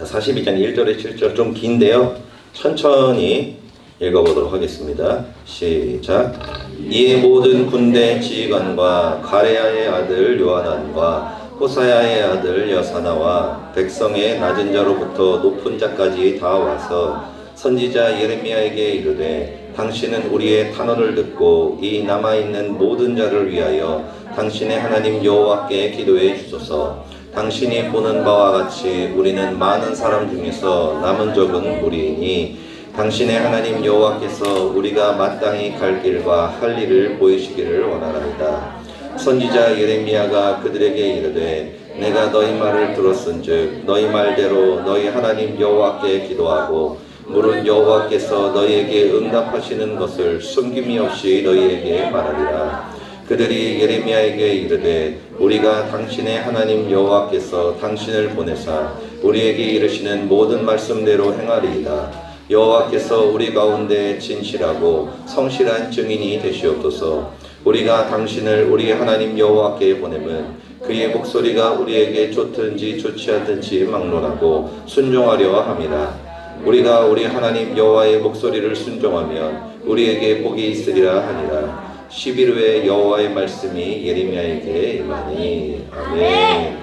자, 42장 1절에 7절 좀 긴데요. 천천히 읽어보도록 하겠습니다. 시작. 이 모든 군대 지휘관과 가레야의 아들 요하난과 호사야의 아들 여사나와 백성의 낮은 자로부터 높은 자까지 다 와서 선지자 예레미야에게 이르되 당신은 우리의 탄원을 듣고 이 남아있는 모든 자를 위하여 당신의 하나님 여호와께 기도해 주소서. 당신이 보는 바와 같이 우리는 많은 사람 중에서 남은 적은 무리이니 당신의 하나님 여호와께서 우리가 마땅히 갈 길과 할 일을 보이시기를 원하나이다. 선지자 예레미야가 그들에게 이르되 내가 너희 말을 들었은즉 너희 말대로 너희 하나님 여호와께 기도하고 물은 여호와께서 너희에게 응답하시는 것을 숨김이 없이 너희에게 말하리라. 그들이 예레미야에게 이르되 우리가 당신의 하나님 여호와께서 당신을 보내사 우리에게 이르시는 모든 말씀대로 행하리이다. 여호와께서 우리 가운데 진실하고 성실한 증인이 되시옵소서. 우리가 당신을 우리 하나님 여호와께 보내면 그의 목소리가 우리에게 좋든지 좋지 않든지 막론하고 순종하려 함이라. 우리가 우리 하나님 여호와의 목소리를 순종하면 우리에게 복이 있으리라 하니라. 10일 후에 여호와의 말씀이 예레미야에게 임하니. 아멘.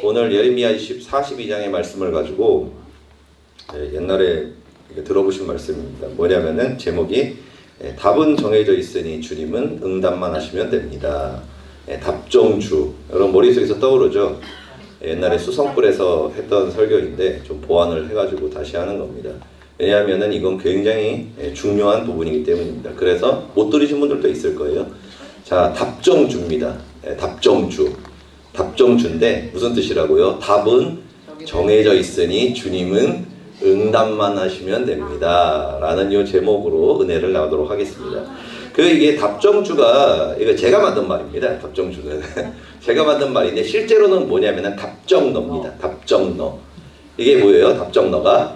오늘 예레미야 42장의 말씀을 가지고 옛날에 들어보신 말씀입니다. 뭐냐면은 제목이 답은 정해져 있으니 주님은 응답만 하시면 됩니다. 답정주. 여러분 머릿속에서 떠오르죠? 옛날에 수성불에서 했던 설교인데 좀 보완을 해가지고 다시 하는 겁니다. 왜냐하면은 이건 굉장히 중요한 부분이기 때문입니다. 그래서 못 들으신 분들도 있을 거예요. 자, 답정주입니다. 답정주. 답정주인데 무슨 뜻이라고요? 답은 정해져 있으니 주님은 응답만 하시면 됩니다. 라는 이 제목으로 은혜를 나누도록 하겠습니다. 이게 답정주가 이거 제가 만든 말입니다. 답정주는 제가 만든 말인데 실제로는 뭐냐면은 답정너입니다. 답정너. 이게 뭐예요? 답정너가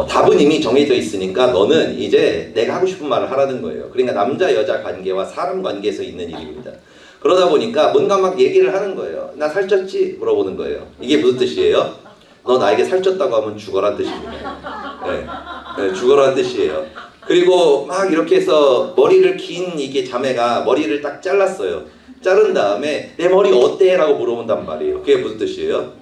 답은 이미 정해져 있으니까 너는 이제 내가 하고 싶은 말을 하라는 거예요. 그러니까 남자 여자 관계와 사람 관계에서 있는 일입니다. 그러다 보니까 뭔가 막 얘기를 하는 거예요. 나 살쪘지? 물어보는 거예요. 이게 무슨 뜻이에요? 너 나에게 살쪘다고 하면 죽어란 뜻입니다. 네, 죽어란 뜻이에요. 그리고 막 이렇게 해서 머리를 긴 이게 자매가 머리를 딱 잘랐어요. 자른 다음에 내 머리 어때? 라고 물어본단 말이에요. 그게 무슨 뜻이에요?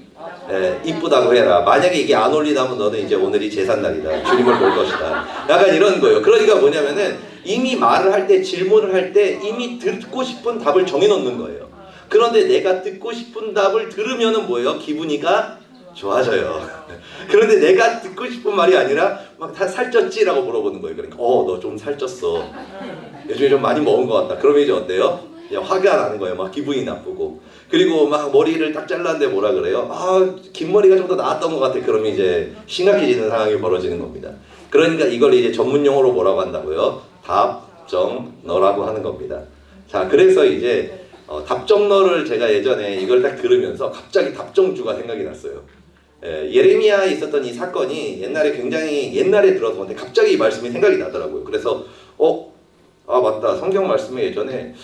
이쁘다고 해라. 만약에 이게 안 어울리다면 너는 이제 오늘이 제삿날이다. 주님을 볼 것이다. 약간 이런 거예요. 그러니까 뭐냐면은 이미 말을 할 때 질문을 할 때 이미 듣고 싶은 답을 정해놓는 거예요. 그런데 내가 듣고 싶은 답을 들으면은 뭐예요? 기분이가 좋아져요. 그런데 내가 듣고 싶은 말이 아니라 막 다 살쪘지라고 물어보는 거예요. 그러니까 너 좀 살쪘어. 요즘에 좀 많이 먹은 것 같다. 그러면 이제 어때요? 이제 화가 나는 거예요. 막 기분이 나쁘고. 그리고 막 머리를 딱 잘랐는데 뭐라 그래요? 긴 머리가 좀 더 나았던 것 같아. 그러면 이제 심각해지는 상황이 벌어지는 겁니다. 그러니까 이걸 이제 전문 용어로 뭐라고 한다고요? 답정너라고 하는 겁니다. 자, 그래서 이제 답정너를 제가 예전에 이걸 딱 들으면서 갑자기 답정주가 생각이 났어요. 예레미야에 있었던 이 사건이 옛날에 굉장히 옛날에 들어서 근데 갑자기 이 말씀이 생각이 나더라고요. 그래서 맞다. 성경 말씀에 예전에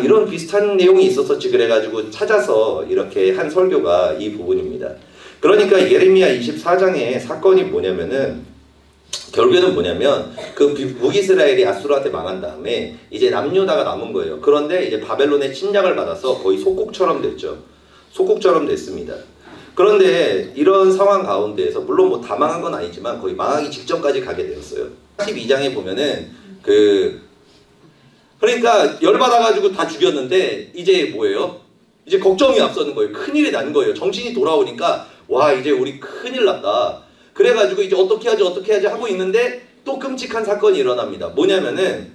이런 비슷한 내용이 있었었지 그래가지고 찾아서 이렇게 한 설교가 이 부분입니다. 그러니까 예레미야 24장의 사건이 뭐냐면은 결국에는 뭐냐면 그 북이스라엘이 아수르한테 망한 다음에 이제 남유다가 남은 거예요. 그런데 이제 바벨론의 침략을 받아서 거의 속국처럼 됐죠. 속국처럼 됐습니다. 그런데 이런 상황 가운데에서 물론 뭐 다 망한 건 아니지만 거의 망하기 직전까지 가게 되었어요. 12장에 보면은 그러니까 열받아가지고 다 죽였는데 이제 뭐예요? 이제 걱정이 앞서는 거예요. 큰일이 난 거예요. 정신이 돌아오니까 와 이제 우리 큰일 났다. 그래가지고 이제 어떻게 하지 하고 있는데 또 끔찍한 사건이 일어납니다. 뭐냐면은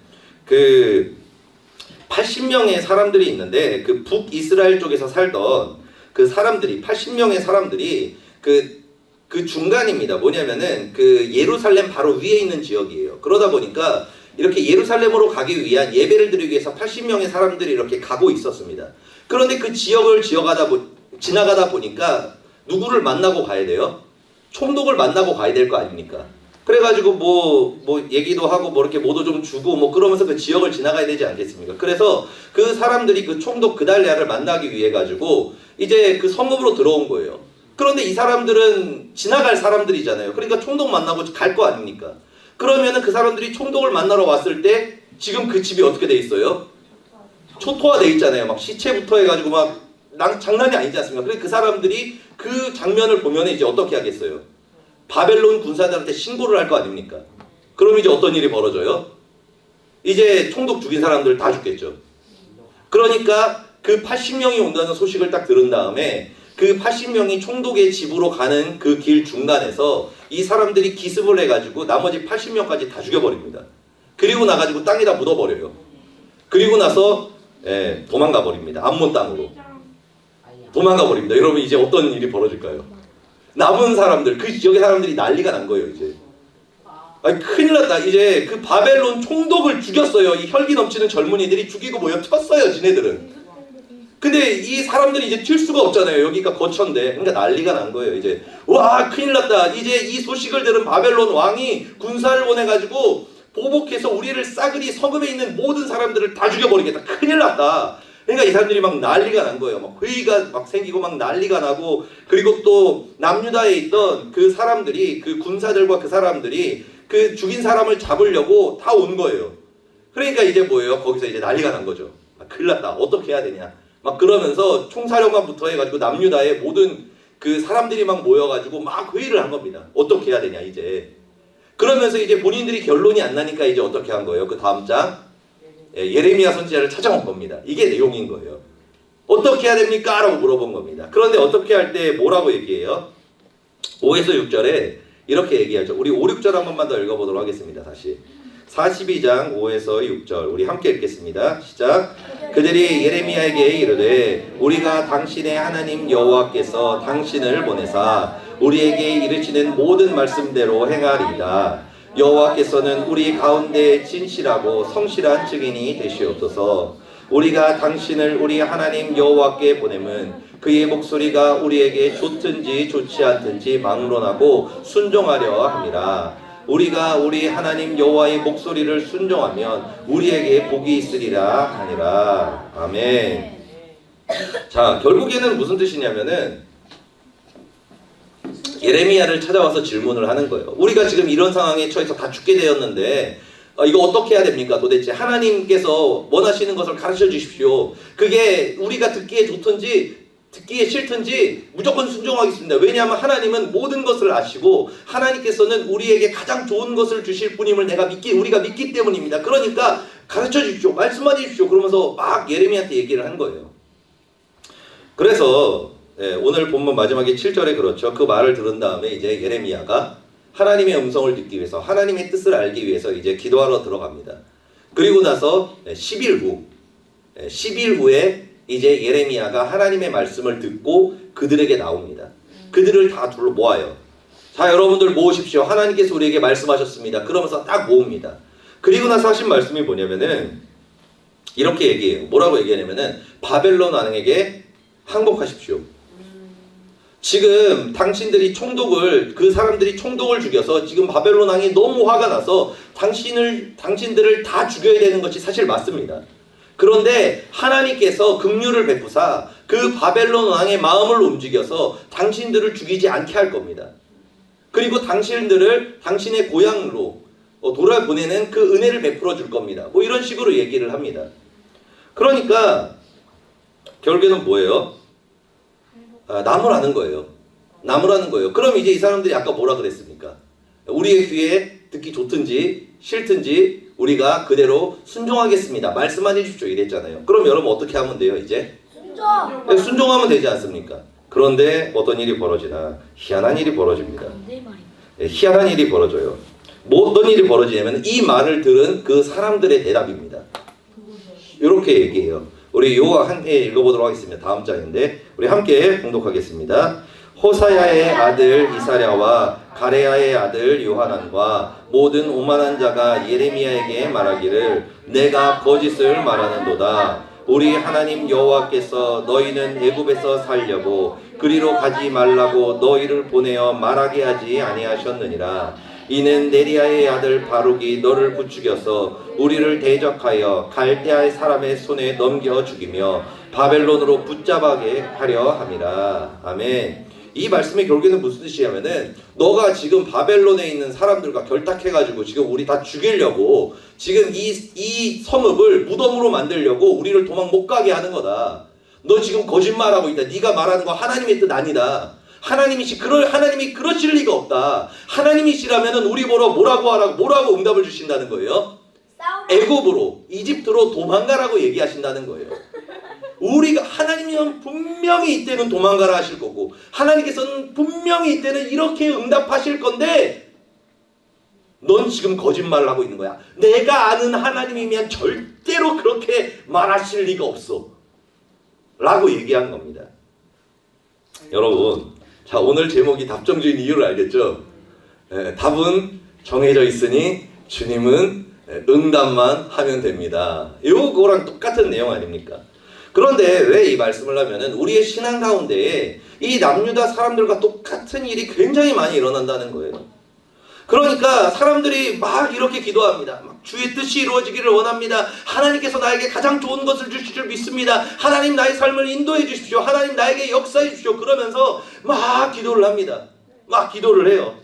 80명의 사람들이 있는데 그 북이스라엘 쪽에서 살던 그 사람들이 80명의 사람들이 그 중간입니다. 뭐냐면은 그 예루살렘 바로 위에 있는 지역이에요. 그러다 보니까 이렇게 예루살렘으로 가기 위한 예배를 드리기 위해서 80명의 사람들이 이렇게 가고 있었습니다. 그런데 그 지역을 지나가다 보니까 누구를 만나고 가야 돼요? 총독을 만나고 가야 될 거 아닙니까? 그래가지고 뭐 얘기도 하고 뭐 이렇게 뭐도 좀 주고 뭐 그러면서 그 지역을 지나가야 되지 않겠습니까? 그래서 그 사람들이 그 총독 그달랴를 만나기 위해 가지고 이제 그 성읍으로 들어온 거예요. 그런데 이 사람들은 지나갈 사람들이잖아요. 그러니까 총독 만나고 갈 거 아닙니까? 그러면은 그 사람들이 총독을 만나러 왔을 때 지금 그 집이 어떻게 돼 있어요? 초토화돼 있잖아요. 막 시체부터 해가지고 막 장난이 아니지 않습니까? 그래서 그 사람들이 그 장면을 보면 이제 어떻게 하겠어요? 바벨론 군사들한테 신고를 할 거 아닙니까? 그럼 이제 어떤 일이 벌어져요? 이제 총독 죽인 사람들 다 죽겠죠. 그러니까 그 80명이 온다는 소식을 딱 들은 다음에 그 80명이 총독의 집으로 가는 그 길 중간에서 이 사람들이 기습을 해가지고 나머지 80명까지 다 죽여버립니다. 그리고 나가지고 땅에다 묻어버려요. 그리고 나서 도망가 버립니다. 암몬 땅으로 도망가 버립니다. 여러분 이제 어떤 일이 벌어질까요? 남은 사람들, 그 지역의 사람들이 난리가 난 거예요. 이제 아니, 큰일 났다. 이제 그 바벨론 총독을 죽였어요. 이 혈기 넘치는 젊은이들이 죽이고 모여 쳤어요. 지네들은. 근데 이 사람들이 이제 튈 수가 없잖아요. 여기가 거처인데. 그러니까 난리가 난 거예요. 이제 와 큰일 났다. 이제 이 소식을 들은 바벨론 왕이 군사를 보내가지고 보복해서 우리를 싸그리 성읍에 있는 모든 사람들을 다 죽여버리겠다. 큰일 났다. 그러니까 이 사람들이 막 난리가 난 거예요. 막 회의가 막 생기고 막 난리가 나고, 그리고 또 남유다에 있던 그 사람들이, 그 군사들과 그 사람들이 그 죽인 사람을 잡으려고 다 온 거예요. 그러니까 이제 뭐예요? 거기서 이제 난리가 난 거죠. 아, 큰일 났다. 어떻게 해야 되냐. 막 그러면서 총사령관부터 해가지고 남유다의 모든 그 사람들이 막 모여가지고 막 회의를 한 겁니다. 어떻게 해야 되냐 이제. 그러면서 이제 본인들이 결론이 안 나니까 이제 어떻게 한 거예요? 그 다음 장 예레미야 선지자를 찾아온 겁니다. 이게 내용인 거예요. 어떻게 해야 됩니까? 라고 물어본 겁니다. 그런데 어떻게 할 때 뭐라고 얘기해요? 5에서 6절에 이렇게 얘기하죠. 우리 5, 6절 한 번만 더 읽어보도록 하겠습니다. 다시 42장 5에서 6절 우리 함께 읽겠습니다. 시작. 그들이 예레미야에게 이르되 우리가 당신의 하나님 여호와께서 당신을 보내사 우리에게 이르시는 모든 말씀대로 행하리이다. 여호와께서는 우리 가운데 진실하고 성실한 증인이 되시옵소서. 우리가 당신을 우리 하나님 여호와께 보냄은 그의 목소리가 우리에게 좋든지 좋지 않든지 막론하고 순종하려 함이라. 우리가 우리 하나님 여호와의 목소리를 순종하면 우리에게 복이 있으리라 하니라. 아멘. 자, 결국에는 무슨 뜻이냐면은 예레미야를 찾아와서 질문을 하는 거예요. 우리가 지금 이런 상황에 처해서 다 죽게 되었는데 이거 어떻게 해야 됩니까? 도대체 하나님께서 원하시는 것을 가르쳐 주십시오. 그게 우리가 듣기에 좋든지 듣기에 싫든지 무조건 순종하겠습니다. 왜냐하면 하나님은 모든 것을 아시고 하나님께서는 우리에게 가장 좋은 것을 주실 분임을 우리가 믿기 때문입니다. 그러니까 가르쳐 주십시오. 말씀해 주십시오. 그러면서 막 예레미야한테 얘기를 한 거예요. 그래서 오늘 본문 마지막에 7절에 그렇죠. 그 말을 들은 다음에 이제 예레미야가 하나님의 음성을 듣기 위해서 하나님의 뜻을 알기 위해서 이제 기도하러 들어갑니다. 그리고 나서 10일 후에 이제 예레미야가 하나님의 말씀을 듣고 그들에게 나옵니다. 그들을 다 둘러 모아요. 자, 여러분들 모으십시오. 하나님께서 우리에게 말씀하셨습니다. 그러면서 딱 모읍니다. 그리고 나서 하신 말씀이 뭐냐면은 이렇게 얘기해요. 뭐라고 얘기하냐면은 바벨론 왕에게 항복하십시오. 지금 당신들이 그 사람들이 총독을 죽여서 지금 바벨론 왕이 너무 화가 나서 당신들을 다 죽여야 되는 것이 사실 맞습니다. 그런데 하나님께서 긍휼을 베푸사 그 바벨론 왕의 마음을 움직여서 당신들을 죽이지 않게 할 겁니다. 그리고 당신들을 당신의 고향으로 돌아보내는 그 은혜를 베풀어 줄 겁니다. 뭐 이런 식으로 얘기를 합니다. 그러니까 결국에는 뭐예요? 나무라는 거예요. 나무라는 거예요. 그럼 이제 이 사람들이 아까 뭐라 그랬습니까? 우리의 귀에 듣기 좋든지 싫든지 우리가 그대로 순종하겠습니다. 말씀만 해주십시오. 이랬잖아요. 그럼 여러분 어떻게 하면 돼요? 이제? 순종하면 되지 않습니까? 그런데 어떤 일이 벌어지나 희한한 일이 벌어집니다. 희한한 일이 벌어져요. 뭐 어떤 일이 벌어지냐면 이 말을 들은 그 사람들의 대답입니다. 이렇게 얘기해요. 우리 요거 함께 읽어보도록 하겠습니다. 다음 장인데 우리 함께 봉독하겠습니다. 호사야의 아들 이사랴와 가레야의 아들 요하난과 모든 오만한 자가 예레미야에게 말하기를 내가 거짓을 말하는도다. 우리 하나님 여호와께서 너희는 애굽에서 살려고 그리로 가지 말라고 너희를 보내어 말하게 하지 아니하셨느니라. 이는 네리야의 아들 바룩이 너를 부추겨서 우리를 대적하여 갈대아의 사람의 손에 넘겨 죽이며 바벨론으로 붙잡아게 하려 함이라. 아멘. 이 말씀의 결국에는 무슨 뜻이냐면은 너가 지금 바벨론에 있는 사람들과 결탁해가지고 지금 우리 다 죽이려고 지금 이 섬읍을 무덤으로 만들려고 우리를 도망 못 가게 하는 거다. 너 지금 거짓말하고 있다. 네가 말하는 거 하나님의 뜻 아니다. 하나님이 그러실 리가 없다. 하나님이시라면은 우리 보러 뭐라고 응답을 주신다는 거예요? 애굽으로, 이집트로 도망가라고 얘기하신다는 거예요. 우리가 하나님이면 분명히 이때는 도망가라 하실 거고 하나님께서는 분명히 이때는 이렇게 응답하실 건데 넌 지금 거짓말을 하고 있는 거야. 내가 아는 하나님이면 절대로 그렇게 말하실 리가 없어 라고 얘기한 겁니다. 여러분, 자, 오늘 제목이 답정주인 이유를 알겠죠? 답은 정해져 있으니 주님은 응답만 하면 됩니다. 이거랑 똑같은 내용 아닙니까? 그런데 왜 이 말씀을 하면은 우리의 신앙 가운데에 이 남유다 사람들과 똑같은 일이 굉장히 많이 일어난다는 거예요. 그러니까 사람들이 막 이렇게 기도합니다. 막 주의 뜻이 이루어지기를 원합니다. 하나님께서 나에게 가장 좋은 것을 주실 줄 믿습니다. 하나님 나의 삶을 인도해 주십시오. 하나님 나에게 역사해 주십시오. 그러면서 막 기도를 합니다. 막 기도를 해요.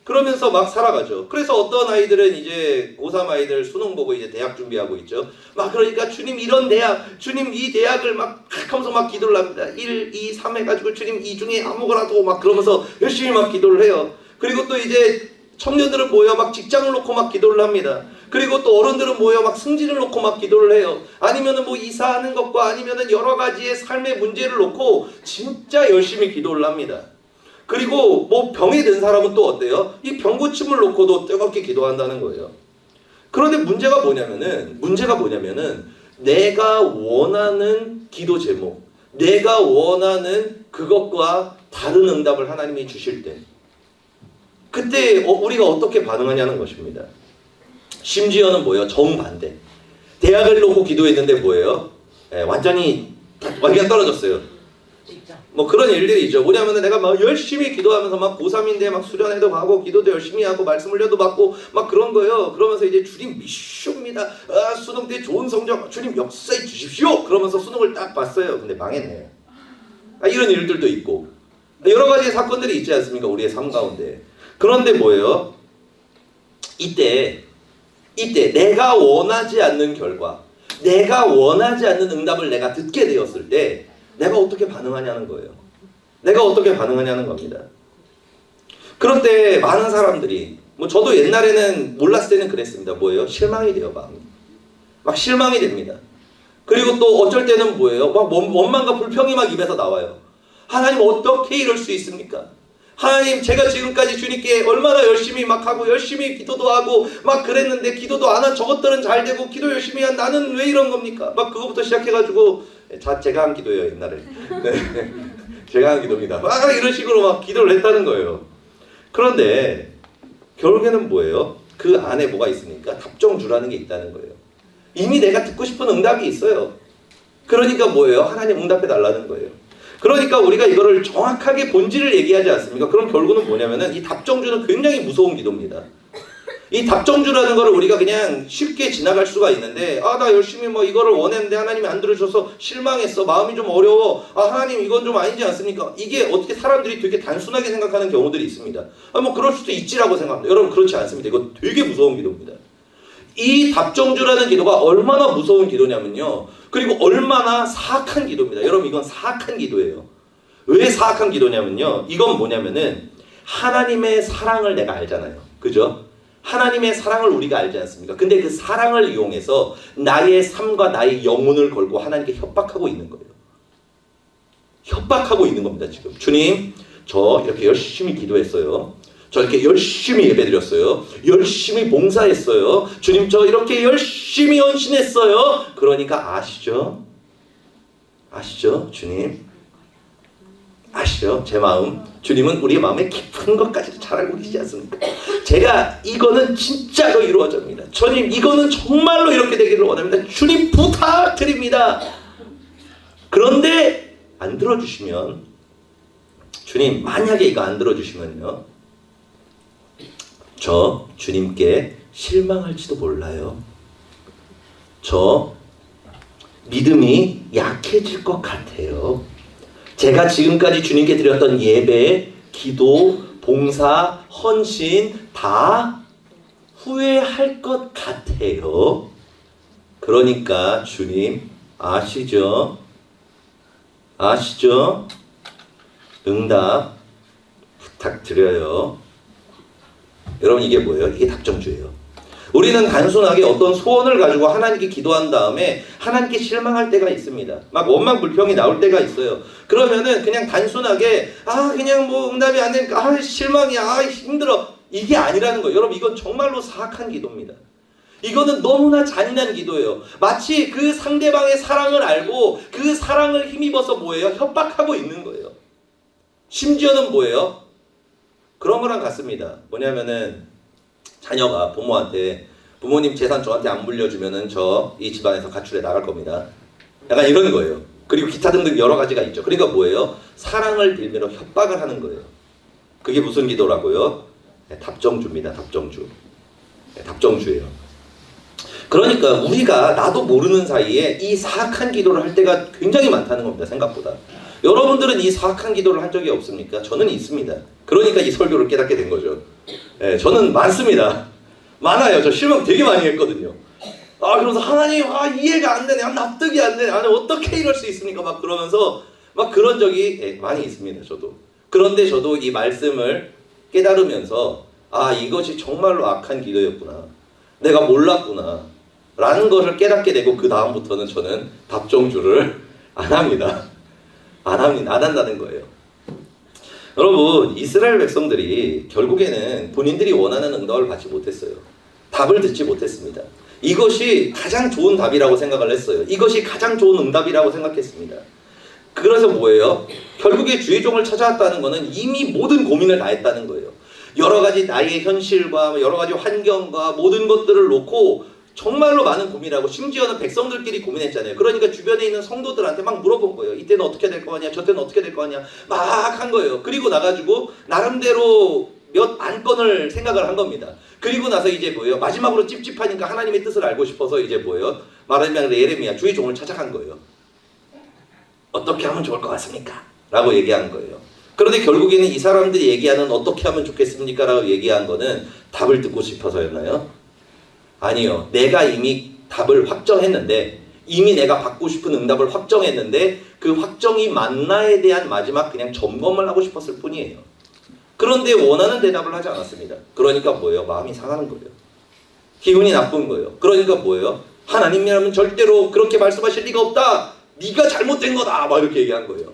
그러면서 막 살아가죠. 그래서 어떤 아이들은 이제 고3 아이들 수능 보고 이제 대학 준비하고 있죠. 막 그러니까 주님 이런 대학, 주님 이 대학을 막 하면서 막 기도를 합니다. 1, 2, 3 해가지고 주님 이 중에 아무거나도 막 그러면서 열심히 막 기도를 해요. 그리고 또 이제 청년들은 모여 막 직장을 놓고 막 기도를 합니다. 그리고 또 어른들은 모여 막 승진을 놓고 막 기도를 해요. 아니면은 뭐 이사하는 것과 아니면은 여러 가지의 삶의 문제를 놓고 진짜 열심히 기도를 합니다. 그리고 뭐 병이 든 사람은 또 어때요? 이 병 고침을 놓고도 뜨겁게 기도한다는 거예요. 그런데 문제가 뭐냐면은 내가 원하는 기도 제목, 내가 원하는 그것과 다른 응답을 하나님이 주실 때 그때 우리가 어떻게 반응하냐는 것입니다. 심지어는 뭐예요? 정반대. 대학을 놓고 기도했는데 뭐예요? 완전 떨어졌어요. 뭐 그런 일들이 있죠. 뭐냐면은 내가 막 열심히 기도하면서 막 고3인데 막 수련회도 가고 기도도 열심히 하고 말씀 훈련도 받고 막 그런 거예요. 그러면서 이제 주님 미쇼입니다. 수능 때 좋은 성적 주님 역사해 주십시오. 그러면서 수능을 딱 봤어요. 근데 망했네요. 이런 일들도 있고 여러 가지 사건들이 있지 않습니까? 우리의 삶 가운데. 그런데 뭐예요? 이때 내가 원하지 않는 결과, 내가 원하지 않는 응답을 내가 듣게 되었을 때 내가 어떻게 반응하냐는 거예요. 내가 어떻게 반응하냐는 겁니다. 그런데 많은 사람들이 뭐 저도 옛날에는 몰랐을 때는 그랬습니다. 뭐예요? 실망이 돼요. 마음이. 막 실망이 됩니다. 그리고 또 어쩔 때는 뭐예요? 막 원망과 불평이 막 입에서 나와요. 하나님 어떻게 이럴 수 있습니까? 하나님 제가 지금까지 주님께 얼마나 열심히 막 하고 열심히 기도도 하고 막 그랬는데 기도도 안 한 저것들은 잘 되고 기도 열심히 한 나는 왜 이런 겁니까? 막 그거부터 시작해가지고 제가 한 기도예요 옛날에. 네. 제가 한 기도입니다. 막 이런 식으로 막 기도를 했다는 거예요. 그런데 결국에는 뭐예요? 그 안에 뭐가 있습니까? 답정주라는 게 있다는 거예요. 이미 내가 듣고 싶은 응답이 있어요. 그러니까 뭐예요? 하나님 응답해 달라는 거예요. 그러니까 우리가 이거를 정확하게 본질을 얘기하지 않습니까? 그럼 결국은 뭐냐면은 이 답정주는 굉장히 무서운 기도입니다. 이 답정주라는 거를 우리가 그냥 쉽게 지나갈 수가 있는데 나 열심히 뭐 이거를 원했는데 하나님이 안 들어주셔서 실망했어. 마음이 좀 어려워. 하나님 이건 좀 아니지 않습니까? 이게 어떻게 사람들이 되게 단순하게 생각하는 경우들이 있습니다. 뭐 그럴 수도 있지라고 생각합니다. 여러분 그렇지 않습니다. 이거 되게 무서운 기도입니다. 이 답정주라는 기도가 얼마나 무서운 기도냐면요. 그리고 얼마나 사악한 기도입니다. 여러분 이건 사악한 기도예요. 왜 사악한 기도냐면요. 이건 뭐냐면은 하나님의 사랑을 내가 알잖아요. 그죠? 하나님의 사랑을 우리가 알지 않습니까? 근데 그 사랑을 이용해서 나의 삶과 나의 영혼을 걸고 하나님께 협박하고 있는 거예요. 협박하고 있는 겁니다. 지금 주님 저 이렇게 열심히 기도했어요. 저 이렇게 열심히 예배드렸어요. 열심히 봉사했어요. 주님 저 이렇게 열심히 헌신했어요. 그러니까 아시죠? 아시죠? 주님 아시죠? 제 마음. 주님은 우리의 마음의 깊은 것까지도 잘 알고 계시지 않습니까? 제가 이거는 진짜로 이루어집니다. 주님 이거는 정말로 이렇게 되기를 원합니다. 주님 부탁드립니다. 그런데 안 들어주시면 주님 만약에 이거 안 들어주시면요 저 주님께 실망할지도 몰라요. 저 믿음이 약해질 것 같아요. 제가 지금까지 주님께 드렸던 예배, 기도, 봉사, 헌신 다 후회할 것 같아요. 그러니까 주님 아시죠? 아시죠? 응답 부탁드려요. 여러분 이게 뭐예요? 이게 답정주예요. 우리는 단순하게 어떤 소원을 가지고 하나님께 기도한 다음에 하나님께 실망할 때가 있습니다. 막 원망 불평이 나올 때가 있어요. 그러면은 그냥 단순하게 그냥 뭐 응답이 안 되니까 실망이야, 힘들어, 이게 아니라는 거예요. 여러분 이건 정말로 사악한 기도입니다. 이거는 너무나 잔인한 기도예요. 마치 그 상대방의 사랑을 알고 그 사랑을 힘입어서 뭐예요? 협박하고 있는 거예요. 심지어는 뭐예요? 그런 거랑 같습니다. 뭐냐면은 자녀가 부모한테 부모님 재산 저한테 안 물려주면은 저 이 집안에서 가출해 나갈 겁니다. 약간 이런 거예요. 그리고 기타 등등 여러 가지가 있죠. 그러니까 뭐예요? 사랑을 빌미로 협박을 하는 거예요. 그게 무슨 기도라고요? 답정주입니다. 답정주. 답정주예요. 그러니까 우리가 나도 모르는 사이에 이 사악한 기도를 할 때가 굉장히 많다는 겁니다. 생각보다. 여러분들은 이 사악한 기도를 한 적이 없습니까? 저는 있습니다. 그러니까 이 설교를 깨닫게 된 거죠. 저는 많습니다. 많아요. 저 실망 되게 많이 했거든요. 그러면서 하나님 이해가 안 되네. 납득이 안 되네. 아니 어떻게 이럴 수 있습니까? 막 그러면서 막 그런 적이 많이 있습니다. 저도. 그런데 저도 이 말씀을 깨달으면서 이것이 정말로 악한 기도였구나. 내가 몰랐구나. 라는 것을 깨닫게 되고 그 다음부터는 저는 답정주를 안 합니다. 안 한다는 거예요. 여러분 이스라엘 백성들이 결국에는 본인들이 원하는 응답을 받지 못했어요. 답을 듣지 못했습니다. 이것이 가장 좋은 답이라고 생각을 했어요. 이것이 가장 좋은 응답이라고 생각했습니다. 그래서 뭐예요? 결국에 주의 종을 찾아왔다는 것은 이미 모든 고민을 다 했다는 거예요. 여러 가지 나의 현실과 여러 가지 환경과 모든 것들을 놓고 정말로 많은 고민하고 심지어는 백성들끼리 고민했잖아요. 그러니까 주변에 있는 성도들한테 막 물어본 거예요. 이때는 어떻게 될 거냐, 저때는 어떻게 될 거냐 막 한 거예요. 그리고 나가지고 나름대로 몇 안건을 생각을 한 겁니다. 그리고 나서 이제 뭐예요? 마지막으로 찝찝하니까 하나님의 뜻을 알고 싶어서 이제 뭐예요? 말하자면 예레미야 주의 종을 찾아간 거예요. 어떻게 하면 좋을 것 같습니까? 라고 얘기한 거예요. 그런데 결국에는 이 사람들이 얘기하는 어떻게 하면 좋겠습니까? 라고 얘기한 거는 답을 듣고 싶어서였나요? 아니요. 내가 이미 답을 확정했는데 이미 내가 받고 싶은 응답을 확정했는데 그 확정이 맞나에 대한 마지막 그냥 점검을 하고 싶었을 뿐이에요. 그런데 원하는 대답을 하지 않았습니다. 그러니까 뭐예요? 마음이 상하는 거예요. 기분이 나쁜 거예요. 그러니까 뭐예요? 하나님이라면 절대로 그렇게 말씀하실 리가 없다. 네가 잘못된 거다. 막 이렇게 얘기한 거예요.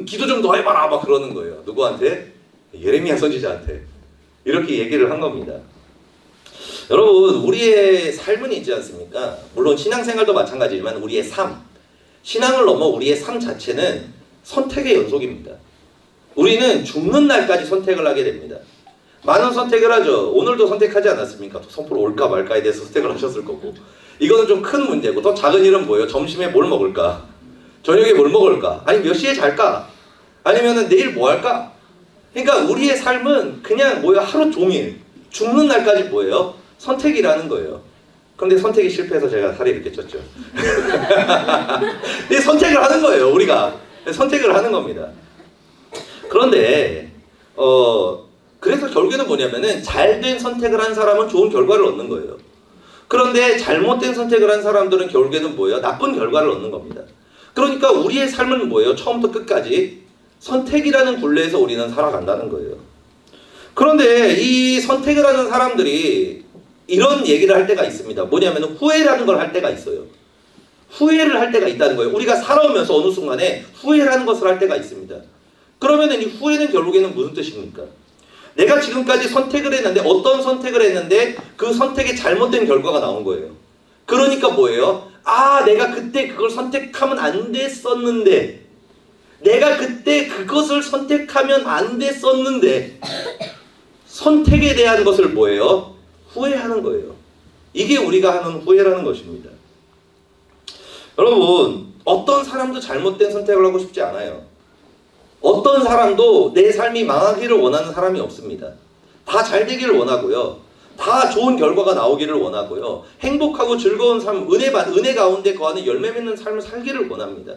기도 좀 더 해봐라. 막 그러는 거예요. 누구한테? 예레미야 선지자한테. 이렇게 얘기를 한 겁니다. 여러분 우리의 삶은 있지 않습니까? 물론 신앙생활도 마찬가지지만 우리의 삶, 신앙을 넘어 우리의 삶 자체는 선택의 연속입니다. 우리는 죽는 날까지 선택을 하게 됩니다. 많은 선택을 하죠. 오늘도 선택하지 않았습니까? 선포로 올까 말까에 대해서 선택을 하셨을 거고. 이거는 좀 큰 문제고 더 작은 일은 뭐예요? 점심에 뭘 먹을까? 저녁에 뭘 먹을까? 아니 몇 시에 잘까? 아니면은 내일 뭐 할까? 그러니까 우리의 삶은 그냥 뭐예요? 하루 종일 죽는 날까지 뭐예요? 선택이라는 거예요. 그런데 선택이 실패해서 제가 살이 이렇게 쪘죠. 이 선택을 하는 거예요. 우리가 선택을 하는 겁니다. 그런데 그래서 결국에는 뭐냐면은 잘된 선택을 한 사람은 좋은 결과를 얻는 거예요. 그런데 잘못된 선택을 한 사람들은 결국에는 뭐예요? 나쁜 결과를 얻는 겁니다. 그러니까 우리의 삶은 뭐예요? 처음부터 끝까지 선택이라는 굴레에서 우리는 살아간다는 거예요. 그런데 이 선택을 하는 사람들이 이런 얘기를 할 때가 있습니다. 뭐냐면 후회라는 걸 할 때가 있어요. 후회를 할 때가 있다는 거예요. 우리가 살아오면서 어느 순간에 후회라는 것을 할 때가 있습니다. 그러면 이 후회는 결국에는 무슨 뜻입니까? 내가 지금까지 선택을 했는데 어떤 선택을 했는데 그 선택에 잘못된 결과가 나온 거예요. 그러니까 뭐예요? 내가 그때 그걸 선택하면 안 됐었는데 내가 그때 그것을 선택하면 안 됐었는데 선택에 대한 것을 뭐예요? 후회하는 거예요. 이게 우리가 하는 후회라는 것입니다. 여러분 어떤 사람도 잘못된 선택을 하고 싶지 않아요. 어떤 사람도 내 삶이 망하기를 원하는 사람이 없습니다. 다 잘 되기를 원하고요. 다 좋은 결과가 나오기를 원하고요. 행복하고 즐거운 삶, 은혜 가운데 거하는 열매 맺는 삶을 살기를 원합니다.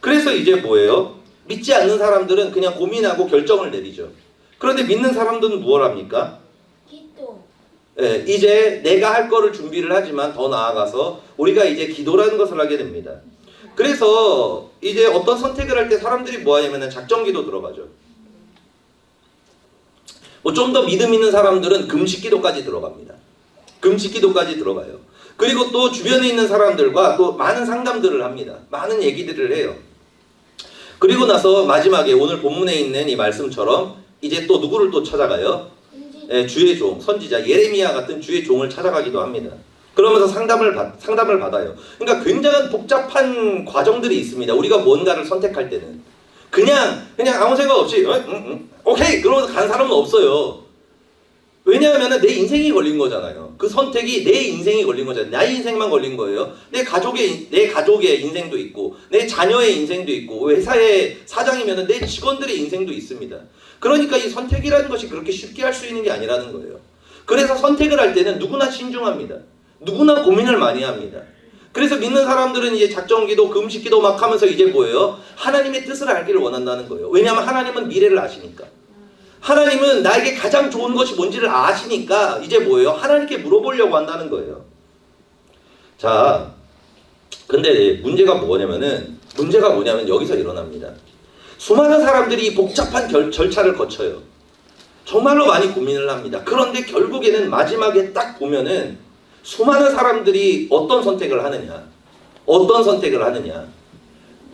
그래서 이제 뭐예요? 믿지 않는 사람들은 그냥 고민하고 결정을 내리죠. 그런데 믿는 사람들은 무엇 합니까? 기도. 예, 이제 내가 할 거를 준비를 하지만 더 나아가서 우리가 이제 기도라는 것을 하게 됩니다. 그래서 이제 어떤 선택을 할 때 사람들이 뭐 하냐면은 작정기도 들어가죠. 뭐 좀 더 믿음 있는 사람들은 금식기도까지 들어갑니다. 금식기도까지 들어가요. 그리고 또 주변에 있는 사람들과 또 많은 상담들을 합니다. 많은 얘기들을 해요. 그리고 나서 마지막에 오늘 본문에 있는 이 말씀처럼 이제 또 누구를 또 찾아가요? 예, 주의 종, 선지자 예레미야 같은 주의 종을 찾아가기도 합니다. 그러면서 상담을 받아요. 그러니까 굉장한 복잡한 과정들이 있습니다. 우리가 뭔가를 선택할 때는 그냥 아무 생각 없이 오케이 그러면서 간 사람은 없어요. 왜냐하면 내 인생이 걸린 거잖아요. 그 선택이 내 인생이 걸린 거잖아요. 나의 인생만 걸린 거예요. 내 가족의 인생도 있고 내 자녀의 인생도 있고 회사의 사장이면 내 직원들의 인생도 있습니다. 그러니까 이 선택이라는 것이 그렇게 쉽게 할 수 있는 게 아니라는 거예요. 그래서 선택을 할 때는 누구나 신중합니다. 누구나 고민을 많이 합니다. 그래서 믿는 사람들은 이제 작정기도 금식기도 막 하면서 이제 뭐예요? 하나님의 뜻을 알기를 원한다는 거예요. 왜냐하면 하나님은 미래를 아시니까. 하나님은 나에게 가장 좋은 것이 뭔지를 아시니까 이제 뭐예요? 하나님께 물어보려고 한다는 거예요. 자, 근데 문제가 뭐냐면 여기서 일어납니다. 수많은 사람들이 복잡한 절차를 거쳐요. 정말로 많이 고민을 합니다. 그런데 결국에는 마지막에 딱 보면은 수많은 사람들이 어떤 선택을 하느냐?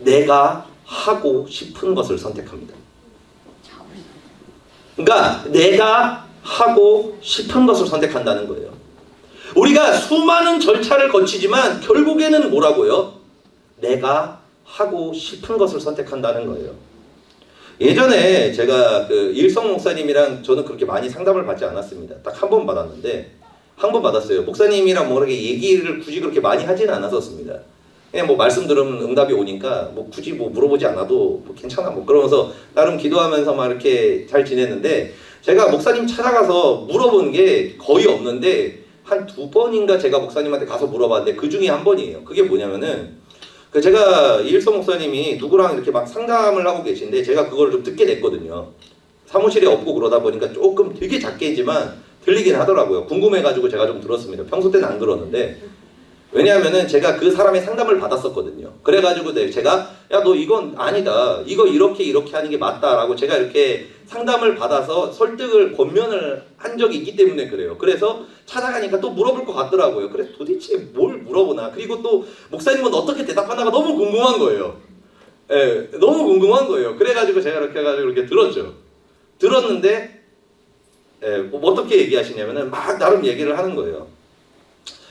내가 하고 싶은 것을 선택합니다. 그러니까 내가 하고 싶은 것을 선택한다는 거예요. 우리가 수많은 절차를 거치지만 결국에는 뭐라고요? 내가 하고 싶은 것을 선택한다는 거예요. 예전에 제가 그 일성 목사님이랑 저는 그렇게 많이 상담을 받지 않았습니다. 딱 한 번 받았어요. 목사님이랑 뭐 그렇게 얘기를 굳이 그렇게 많이 하지는 않았었습니다. 그냥 뭐 말씀 들으면 응답이 오니까 뭐 굳이 뭐 물어보지 않아도 뭐 괜찮아 뭐 그러면서 나름 기도하면서 막 이렇게 잘 지냈는데 제가 목사님 찾아가서 물어본 게 거의 없는데 한 2번인가 제가 목사님한테 가서 물어봤는데 그 중에 한 번이에요. 그게 뭐냐면은 그 제가 이일성 목사님이 누구랑 이렇게 막 상담을 하고 계신데 제가 그걸 좀 듣게 됐거든요. 사무실에 없고 그러다 보니까 조금 되게 작게지만 들리긴 하더라고요. 궁금해가지고 제가 좀 들었습니다. 평소 때는 안 들었는데 왜냐하면은 제가 그 사람의 상담을 받았었거든요. 그래가지고 제가 야 너 이건 아니다. 이거 이렇게 하는 게 맞다라고 제가 이렇게 상담을 받아서 설득을 권면을 한 적이 있기 때문에 그래요. 그래서 찾아가니까 또 물어볼 것 같더라고요. 그래서 도대체 뭘 물어보나. 그리고 또 목사님은 어떻게 대답하나가 너무 궁금한 거예요. 예, 너무 궁금한 거예요. 그래가지고 제가 이렇게 해가지고 이렇게 들었죠. 들었는데 예, 뭐 어떻게 얘기하시냐면은 막 나름 얘기를 하는 거예요.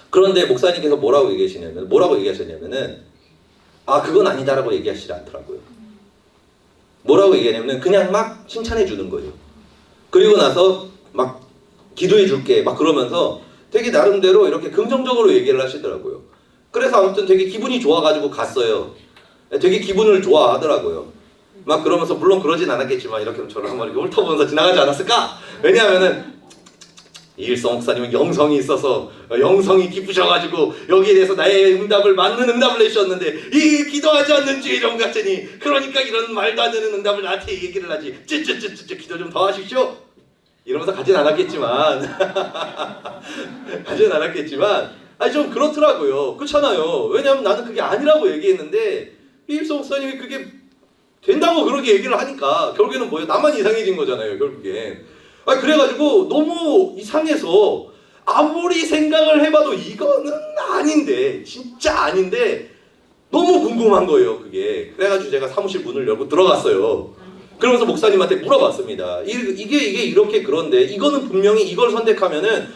그런데 목사님께서 뭐라고 얘기하셨냐면은 아 그건 아니다라고 얘기하시지 않더라고요. 뭐라고 얘기하냐면은 그냥 막 칭찬해 주는 거예요. 그리고 나서 막 기도해 줄게 막 그러면서 되게 나름대로 이렇게 긍정적으로 얘기를 하시더라고요. 그래서 아무튼 되게 기분이 좋아가지고 갔어요. 되게 기분을 좋아하더라고요. 막 그러면서 물론 그러진 않았겠지만 이렇게 저를 한번 이렇게 훑어보면서 지나가지 않았을까? 왜냐하면은 이일성 목사님은 영성이 있어서 영성이 깊으셔가지고 여기에 대해서 나의 맞는 응답을 해주셨는데 이 기도하지 않는 주의 종 같으니 그러니까 이런 말도 안 되는 응답을 나한테 얘기를 하지 쯔쯔쯔쯔 기도 좀 더 하십시오 이러면서 가진 않았겠지만 아니 좀 그렇더라고요. 그렇잖아요. 왜냐하면 나는 그게 아니라고 얘기했는데 이일성 목사님이 그게 된다고 그렇게 얘기를 하니까 결국에는 뭐예요? 나만 이상해진 거잖아요. 결국엔 그래가지고 너무 이상해서 아무리 생각을 해봐도 이거는 아닌데 진짜 아닌데 너무 궁금한 거예요. 그게 그래가지고 제가 사무실 문을 열고 들어갔어요. 그러면서 목사님한테 물어봤습니다. 이게 이렇게 그런데 이거는 분명히 이걸 선택하면은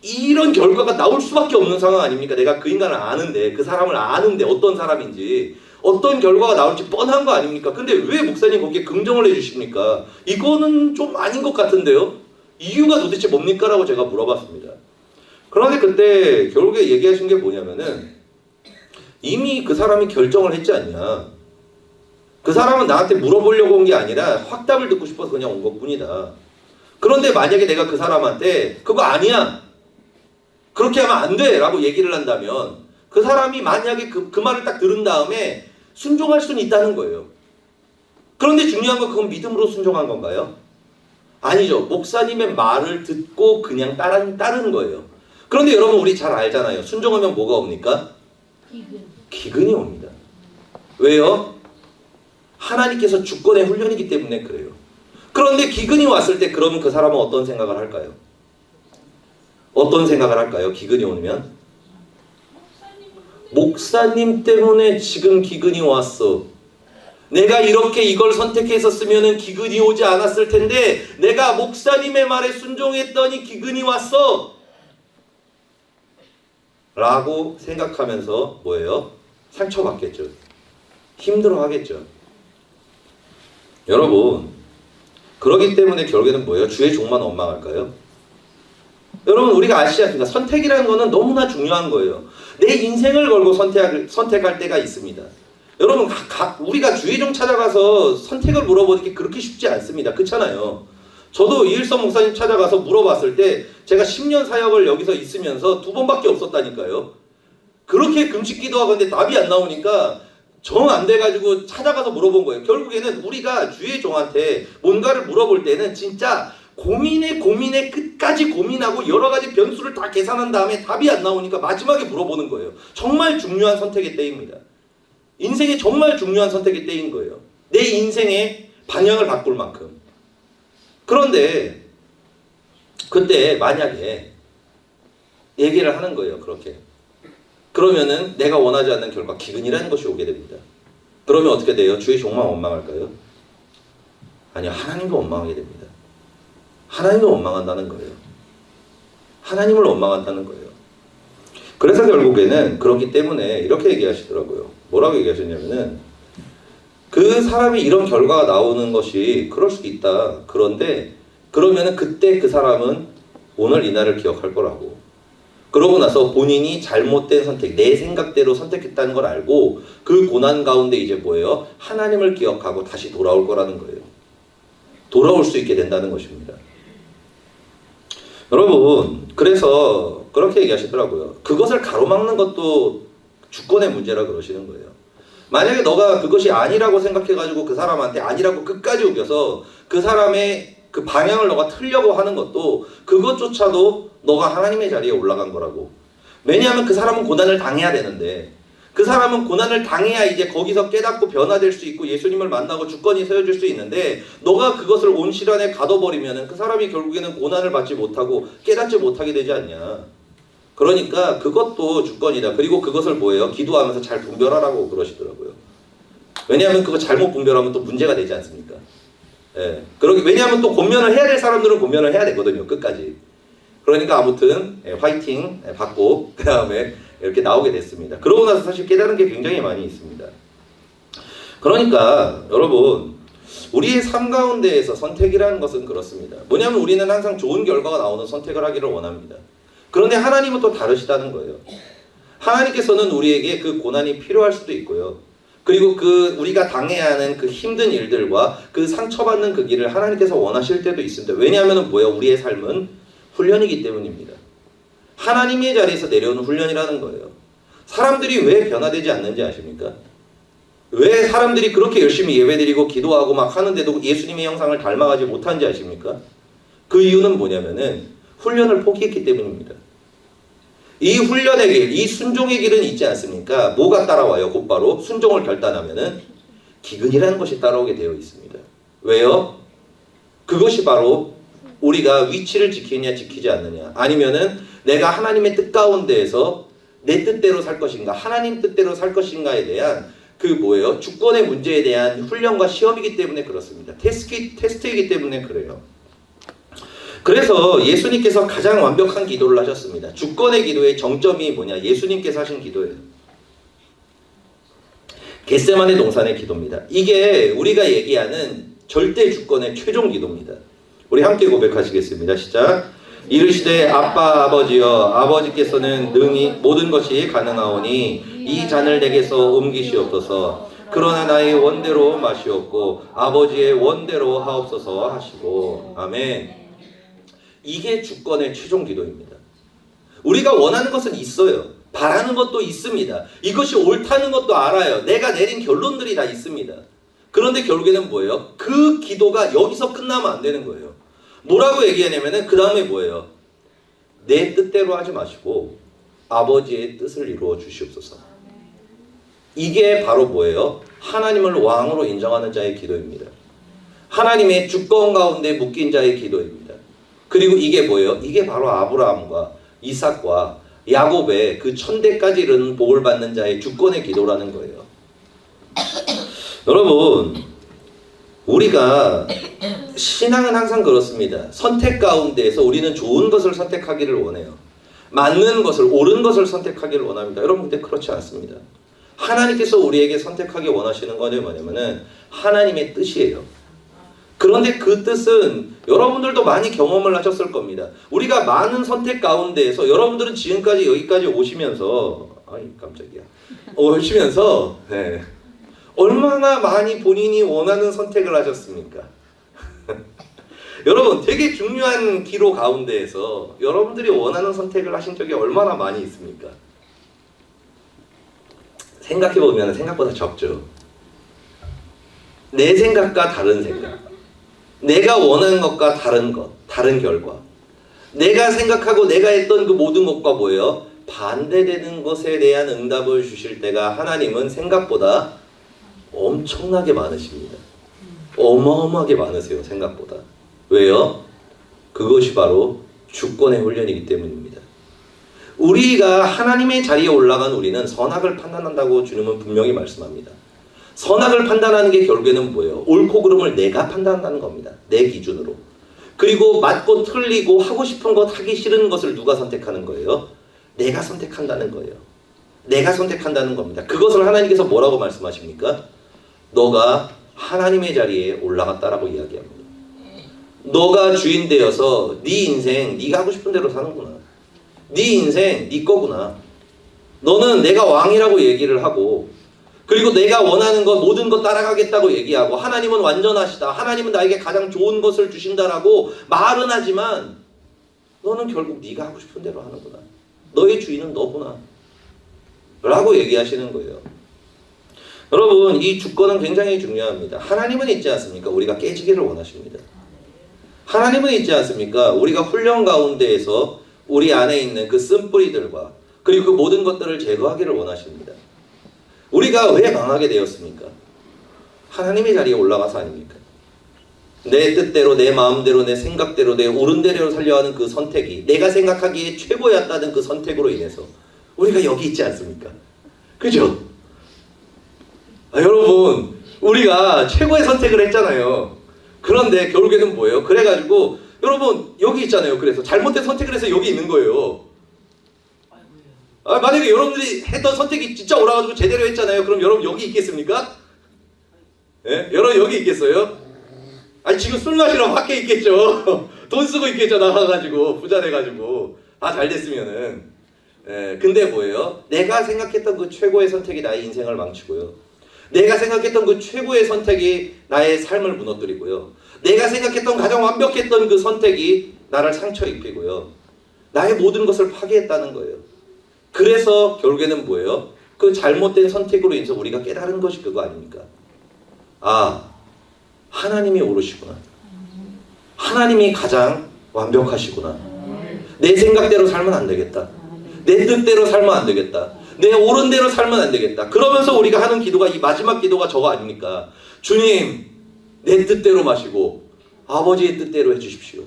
이런 결과가 나올 수밖에 없는 상황 아닙니까? 내가 그 인간을 아는데 그 사람을 아는데 어떤 사람인지 어떤 결과가 나올지 뻔한 거 아닙니까? 근데 왜 목사님 거기에 긍정을 해주십니까? 이거는 좀 아닌 것 같은데요? 이유가 도대체 뭡니까? 라고 제가 물어봤습니다. 그런데 그때 결국에 얘기하신 게 뭐냐면은 이미 그 사람이 결정을 했지 않냐. 그 사람은 나한테 물어보려고 온 게 아니라 확답을 듣고 싶어서 그냥 온 것뿐이다. 그런데 만약에 내가 그 사람한테 그거 아니야. 그렇게 하면 안 돼. 라고 얘기를 한다면 그 사람이 만약에 그 말을 딱 들은 다음에 순종할 수는 있다는 거예요. 그런데 중요한 건 그건 믿음으로 순종한 건가요? 아니죠. 목사님의 말을 듣고 그냥 따르는 거예요. 그런데 여러분 우리 잘 알잖아요. 순종하면 뭐가 옵니까? 기근이 옵니다. 왜요? 하나님께서 주권의 훈련이기 때문에 그래요. 그런데 기근이 왔을 때 그러면 그 사람은 어떤 생각을 할까요? 어떤 생각을 할까요? 기근이 오면? 목사님 때문에 지금 기근이 왔어. 내가 이렇게 이걸 선택했었으면 기근이 오지 않았을 텐데 내가 목사님의 말에 순종했더니 기근이 왔어. 라고 생각하면서 뭐예요? 상처받겠죠. 힘들어하겠죠. 여러분 그러기 때문에 결국에는 뭐예요? 주의 종만 원망할까요? 여러분 우리가 아시지 않습니까? 선택이라는 거는 너무나 중요한 거예요. 내 인생을 걸고 선택할 때가 있습니다. 여러분 우리가 주의 종 찾아가서 선택을 물어보는 게 그렇게 쉽지 않습니다. 그렇잖아요. 저도 이일성 목사님 찾아가서 물어봤을 때 제가 10년 사역을 여기서 있으면서 2번밖에 없었다니까요. 그렇게 금식 기도하고 근데 답이 안 나오니까 정 안 돼가지고 찾아가서 물어본 거예요. 결국에는 우리가 주의 종한테 뭔가를 물어볼 때는 진짜 고민에 끝까지 고민하고 여러 가지 변수를 다 계산한 다음에 답이 안 나오니까 마지막에 물어보는 거예요. 정말 중요한 선택의 때입니다. 인생에 정말 중요한 선택의 때인 거예요. 내 인생의 방향을 바꿀 만큼. 그런데 그때 만약에 얘기를 하는 거예요. 그렇게. 그러면은 내가 원하지 않는 결과 기근이라는 것이 오게 됩니다. 그러면 어떻게 돼요? 주의 종만 원망할까요? 아니요. 하나님도 원망하게 됩니다. 하나님도 원망한다는 거예요. 하나님을 원망한다는 거예요. 그래서 결국에는 그렇기 때문에 이렇게 얘기하시더라고요. 뭐라고 얘기하셨냐면은 그 사람이 이런 결과가 나오는 것이 그럴 수도 있다. 그런데 그러면은 그때 그 사람은 오늘 이날을 기억할 거라고. 그러고 나서 본인이 잘못된 선택, 내 생각대로 선택했다는 걸 알고 그 고난 가운데 이제 뭐예요? 하나님을 기억하고 다시 돌아올 거라는 거예요. 돌아올 수 있게 된다는 것입니다. 여러분, 그래서 그렇게 얘기하시더라고요. 그것을 가로막는 것도 주권의 문제라 그러시는 거예요. 만약에 너가 그것이 아니라고 생각해가지고 그 사람한테 아니라고 끝까지 우겨서 그 사람의 그 방향을 너가 틀려고 하는 것도 그것조차도 너가 하나님의 자리에 올라간 거라고. 왜냐하면 그 사람은 고난을 당해야 되는데 그 사람은 고난을 당해야 이제 거기서 깨닫고 변화될 수 있고 예수님을 만나고 주권이 세워질 수 있는데 너가 그것을 온 시련에 가둬버리면 그 사람이 결국에는 고난을 받지 못하고 깨닫지 못하게 되지 않냐. 그러니까 그것도 주권이다. 그리고 그것을 뭐예요? 기도하면서 잘 분별하라고 그러시더라고요. 왜냐하면 그거 잘못 분별하면 또 문제가 되지 않습니까? 예. 왜냐하면 또 권면을 해야 될 사람들은 권면을 해야 되거든요. 끝까지. 그러니까 아무튼 화이팅 받고 그 다음에 이렇게 나오게 됐습니다. 그러고 나서 사실 깨달은 게 굉장히 많이 있습니다. 그러니까 여러분 우리의 삶 가운데에서 선택이라는 것은 그렇습니다. 뭐냐면 우리는 항상 좋은 결과가 나오는 선택을 하기를 원합니다. 그런데 하나님은 또 다르시다는 거예요. 하나님께서는 우리에게 그 고난이 필요할 수도 있고요. 그리고 우리가 당해야 하는 그 힘든 일들과 그 상처받는 그 길을 하나님께서 원하실 때도 있습니다. 왜냐하면 뭐예요? 우리의 삶은 훈련이기 때문입니다. 하나님의 자리에서 내려오는 훈련이라는 거예요. 사람들이 왜 변화되지 않는지 아십니까? 왜 사람들이 그렇게 열심히 예배드리고 기도하고 막 하는데도 예수님의 형상을 닮아가지 못한지 아십니까? 그 이유는 뭐냐면은 훈련을 포기했기 때문입니다. 이 훈련의 길, 이 순종의 길은 있지 않습니까? 뭐가 따라와요? 곧바로 순종을 결단하면은 기근이라는 것이 따라오게 되어 있습니다. 왜요? 그것이 바로 우리가 위치를 지키느냐 지키지 않느냐, 아니면은 내가 하나님의 뜻 가운데에서 내 뜻대로 살 것인가 하나님 뜻대로 살 것인가에 대한 그 뭐예요? 주권의 문제에 대한 훈련과 시험이기 때문에 그렇습니다. 테스트이기 때문에 그래요. 그래서 예수님께서 가장 완벽한 기도를 하셨습니다. 주권의 기도의 정점이 뭐냐? 예수님께서 하신 기도예요. 겟세마네 동산의 기도입니다. 이게 우리가 얘기하는 절대 주권의 최종 기도입니다. 우리 함께 고백하시겠습니다. 시작. 이르시되 아빠 아버지여, 아버지께서는 능히 모든 것이 가능하오니 이 잔을 내게서 옮기시옵소서. 그러나 나의 원대로 마시옵고 아버지의 원대로 하옵소서 하시고. 아멘. 이게 주권의 최종 기도입니다. 우리가 원하는 것은 있어요. 바라는 것도 있습니다. 이것이 옳다는 것도 알아요. 내가 내린 결론들이 다 있습니다. 그런데 결국에는 뭐예요? 그 기도가 여기서 끝나면 안 되는 거예요. 뭐라고 얘기하냐면은 그 다음에 뭐예요? 내 뜻대로 하지 마시고 아버지의 뜻을 이루어 주시옵소서. 이게 바로 뭐예요? 하나님을 왕으로 인정하는 자의 기도입니다. 하나님의 주권 가운데 묶인 자의 기도입니다. 그리고 이게 뭐예요? 이게 바로 아브라함과 이삭과 야곱의 그 천대까지 이르는 복을 받는 자의 주권의 기도라는 거예요. 여러분, 우리가 신앙은 항상 그렇습니다. 선택 가운데에서 우리는 좋은 것을 선택하기를 원해요. 맞는 것을, 옳은 것을 선택하기를 원합니다. 여러분, 근데 그렇지 않습니다. 하나님께서 우리에게 선택하기 원하시는 거는 뭐냐면은 하나님의 뜻이에요. 그런데 그 뜻은 여러분들도 많이 경험을 하셨을 겁니다. 우리가 많은 선택 가운데에서 여러분들은 지금까지 여기까지 오시면서 오시면서 네. 얼마나 많이 본인이 원하는 선택을 하셨습니까? 여러분, 되게 중요한 기로 가운데에서 여러분들이 원하는 선택을 하신 적이 얼마나 많이 있습니까? 생각해보면 생각보다 적죠. 내 생각과 다른 생각, 내가 원하는 것과 다른 것, 다른 결과, 내가 생각하고 내가 했던 그 모든 것과 뭐예요? 반대되는 것에 대한 응답을 주실 때가 하나님은 생각보다 엄청나게 많으십니다. 어마어마하게 많으세요. 생각보다. 왜요? 그것이 바로 주권의 훈련이기 때문입니다. 우리가 하나님의 자리에 올라간 우리는 선악을 판단한다고 주님은 분명히 말씀합니다. 선악을 판단하는 게 결국에는 뭐예요? 옳고 그름을 내가 판단한다는 겁니다. 내 기준으로. 그리고 맞고 틀리고 하고 싶은 것, 하기 싫은 것을 누가 선택하는 거예요? 내가 선택한다는 거예요. 내가 선택한다는 겁니다. 그것을 하나님께서 뭐라고 말씀하십니까? 너가 하나님의 자리에 올라갔다라고 이야기합니다. 너가 주인 되어서 네 인생 네가 하고 싶은 대로 사는구나. 네 인생 네 거구나. 너는 내가 왕이라고 얘기를 하고, 그리고 내가 원하는 것 모든 것 따라가겠다고 얘기하고, 하나님은 완전하시다, 하나님은 나에게 가장 좋은 것을 주신다라고 말은 하지만 너는 결국 네가 하고 싶은 대로 하는구나. 너의 주인은 너구나 라고 얘기하시는 거예요. 여러분, 이 주권은 굉장히 중요합니다. 하나님은 있지 않습니까? 우리가 깨지기를 원하십니다. 하나님은 있지 않습니까? 우리가 훈련 가운데에서 우리 안에 있는 그 쓴뿌리들과 그리고 그 모든 것들을 제거하기를 원하십니다. 우리가 왜 망하게 되었습니까? 하나님의 자리에 올라가서 아닙니까? 내 뜻대로, 내 마음대로, 내 생각대로, 내 옳은 대로 살려 하는 그 선택이 내가 생각하기에 최고였다는 그 선택으로 인해서 우리가 여기 있지 않습니까? 그죠? 여러분, 우리가 최고의 선택을 했잖아요. 그런데 결국에는 뭐예요? 그래가지고 여러분 여기 있잖아요. 그래서 잘못된 선택을 해서 여기 있는 거예요. 만약에 여러분들이 했던 선택이 진짜 옳아가지고 제대로 했잖아요. 그럼 여러분 여기 있겠습니까? 예? 여러분 여기 있겠어요? 아니 지금 술 마시러 밖에 있겠죠. 돈 쓰고 있겠죠. 나가가지고 부자 돼가지고 다 잘 됐으면은. 예, 근데 뭐예요? 내가 생각했던 그 최고의 선택이 나의 인생을 망치고요. 내가 생각했던 그 최고의 선택이 나의 삶을 무너뜨리고요. 내가 생각했던 가장 완벽했던 그 선택이 나를 상처 입히고요. 나의 모든 것을 파괴했다는 거예요. 그래서 결국에는 뭐예요? 그 잘못된 선택으로 인해서 우리가 깨달은 것이 그거 아닙니까? 아, 하나님이 옳으시구나. 하나님이 가장 완벽하시구나. 내 생각대로 살면 안 되겠다. 내 뜻대로 살면 안 되겠다. 내 옳은 대로 살면 안 되겠다. 그러면서 우리가 하는 기도가 이 마지막 기도가 저거 아닙니까? 주님, 내 뜻대로 마시고 아버지의 뜻대로 해주십시오.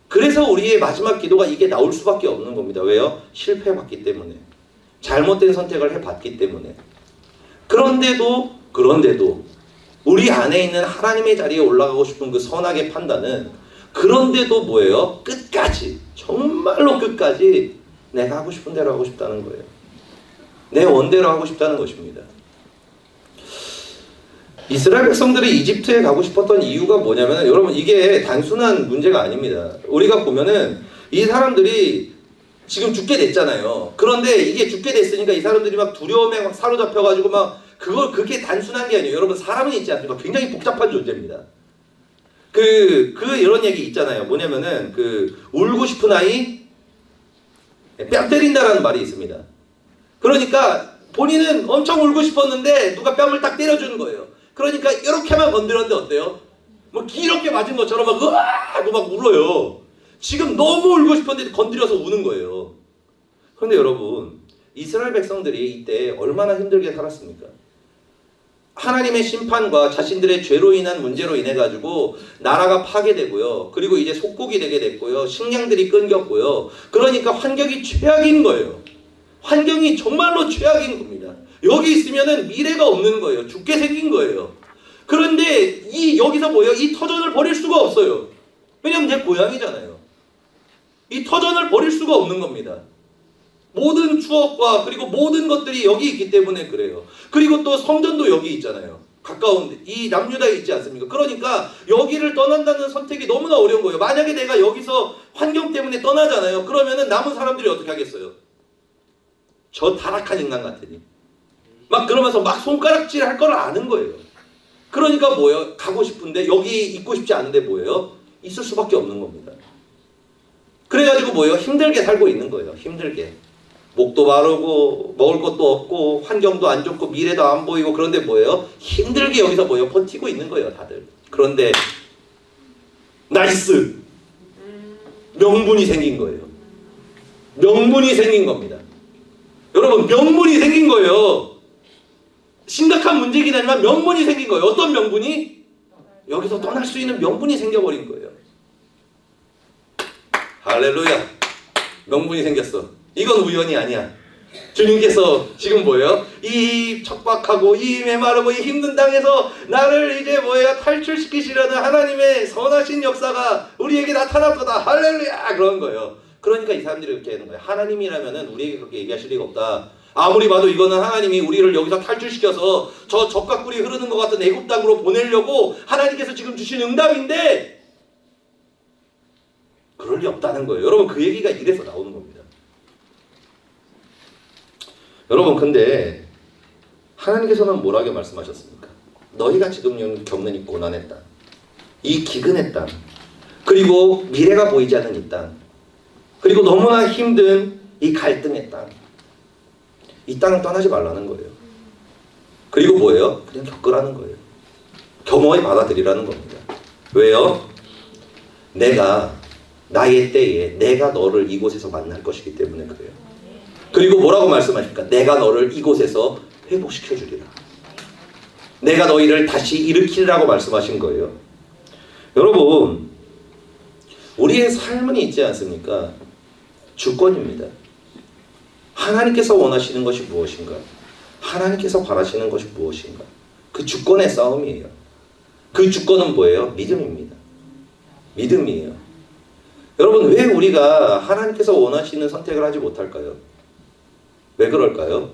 그래서 우리의 마지막 기도가 이게 나올 수밖에 없는 겁니다. 왜요? 실패해봤기 때문에. 잘못된 선택을 해봤기 때문에. 그런데도 우리 안에 있는 하나님의 자리에 올라가고 싶은 그 선악의 판단은 그런데도 뭐예요? 끝까지, 정말로 끝까지 내가 하고 싶은 대로 하고 싶다는 거예요. 내 원대로 하고 싶다는 것입니다. 이스라엘 백성들이 이집트에 가고 싶었던 이유가 뭐냐면 여러분 이게 단순한 문제가 아닙니다. 우리가 보면은 이 사람들이 지금 죽게 됐잖아요. 그런데 이게 죽게 됐으니까 이 사람들이 막 두려움에 막 사로잡혀가지고 막 그게 단순한 게 아니에요. 여러분 사람은 있지 않습니까? 굉장히 복잡한 존재입니다. 이런 얘기 있잖아요. 뭐냐면은 울고 싶은 아이 뺨 때린다라는 말이 있습니다. 그러니까 본인은 엄청 울고 싶었는데 누가 뺨을 딱 때려주는 거예요. 그러니까 이렇게만 건드렸는데 어때요? 뭐 기렇게 맞은 것처럼 막 으아 하고 막 울어요. 지금 너무 울고 싶었는데 건드려서 우는 거예요. 그런데 여러분, 이스라엘 백성들이 이때 얼마나 힘들게 살았습니까? 하나님의 심판과 자신들의 죄로 인한 문제로 인해 가지고 나라가 파괴되고요. 그리고 이제 속국이 되게 됐고요. 식량들이 끊겼고요. 그러니까 환경이 최악인 거예요. 환경이 정말로 최악인 겁니다. 여기 있으면은 미래가 없는 거예요. 죽게 생긴 거예요. 그런데 여기서 뭐예요? 이 터전을 버릴 수가 없어요. 왜냐면 내 고향이잖아요. 이 터전을 버릴 수가 없는 겁니다. 모든 추억과 그리고 모든 것들이 여기 있기 때문에 그래요. 그리고 또 성전도 여기 있잖아요. 가까운데 이 남유다에 있지 않습니까? 그러니까 여기를 떠난다는 선택이 너무나 어려운 거예요. 만약에 내가 여기서 환경 때문에 떠나잖아요. 그러면은 남은 사람들이 어떻게 하겠어요? 저 타락한 인간 같으니 막 그러면서 막 손가락질 할 걸 아는 거예요. 그러니까 뭐예요? 가고 싶은데 여기 있고 싶지 않은데 뭐예요? 있을 수밖에 없는 겁니다. 그래가지고 뭐예요? 힘들게 살고 있는 거예요. 힘들게. 목도 마르고 먹을 것도 없고 환경도 안 좋고 미래도 안 보이고 그런데 뭐예요? 힘들게 여기서 뭐예요? 버티고 있는 거예요, 다들. 그런데 나이스! 명분이 생긴 거예요. 명분이 생긴 겁니다. 여러분, 명분이 생긴 거예요. 심각한 문제이긴 하지만 명분이 생긴 거예요. 어떤 명분이? 여기서 떠날 수 있는 명분이 생겨버린 거예요. 할렐루야. 명분이 생겼어. 이건 우연이 아니야. 주님께서 지금 뭐예요? 이 척박하고 이 메마르고 이 힘든 땅에서 나를 이제 뭐예요? 탈출시키시려는 하나님의 선하신 역사가 우리에게 나타날 거다. 할렐루야. 그런 거예요. 그러니까 이 사람들이 이렇게 하는 거예요. 하나님이라면은 우리에게 그렇게 얘기하실 리가 없다. 아무리 봐도 이거는 하나님이 우리를 여기서 탈출시켜서 저 적과 꿀이 흐르는 것 같은 애굽 땅으로 보내려고 하나님께서 지금 주신 응답인데 그럴 리 없다는 거예요. 여러분, 그 얘기가 이래서 나오는 겁니다. 여러분, 근데 하나님께서는 뭐라고 말씀하셨습니까? 너희가 지금 겪는 이 고난의 땅, 이 기근의 땅, 그리고 미래가 보이지 않는 이 땅, 그리고 너무나 힘든 이 갈등의 땅, 이 땅을 떠나지 말라는 거예요. 그리고 뭐예요? 그냥 겪으라는 거예요. 겸허히 받아들이라는 겁니다. 왜요? 내가 나의 때에 내가 너를 이곳에서 만날 것이기 때문에 그래요. 그리고 뭐라고 말씀하십니까? 내가 너를 이곳에서 회복시켜 주리라. 내가 너희를 다시 일으키리라고 말씀하신 거예요. 여러분, 우리의 삶은 있지 않습니까? 주권입니다. 하나님께서 원하시는 것이 무엇인가? 하나님께서 바라시는 것이 무엇인가? 그 주권의 싸움이에요. 그 주권은 뭐예요? 믿음입니다. 믿음이에요. 여러분, 왜 우리가 하나님께서 원하시는 선택을 하지 못할까요? 왜 그럴까요?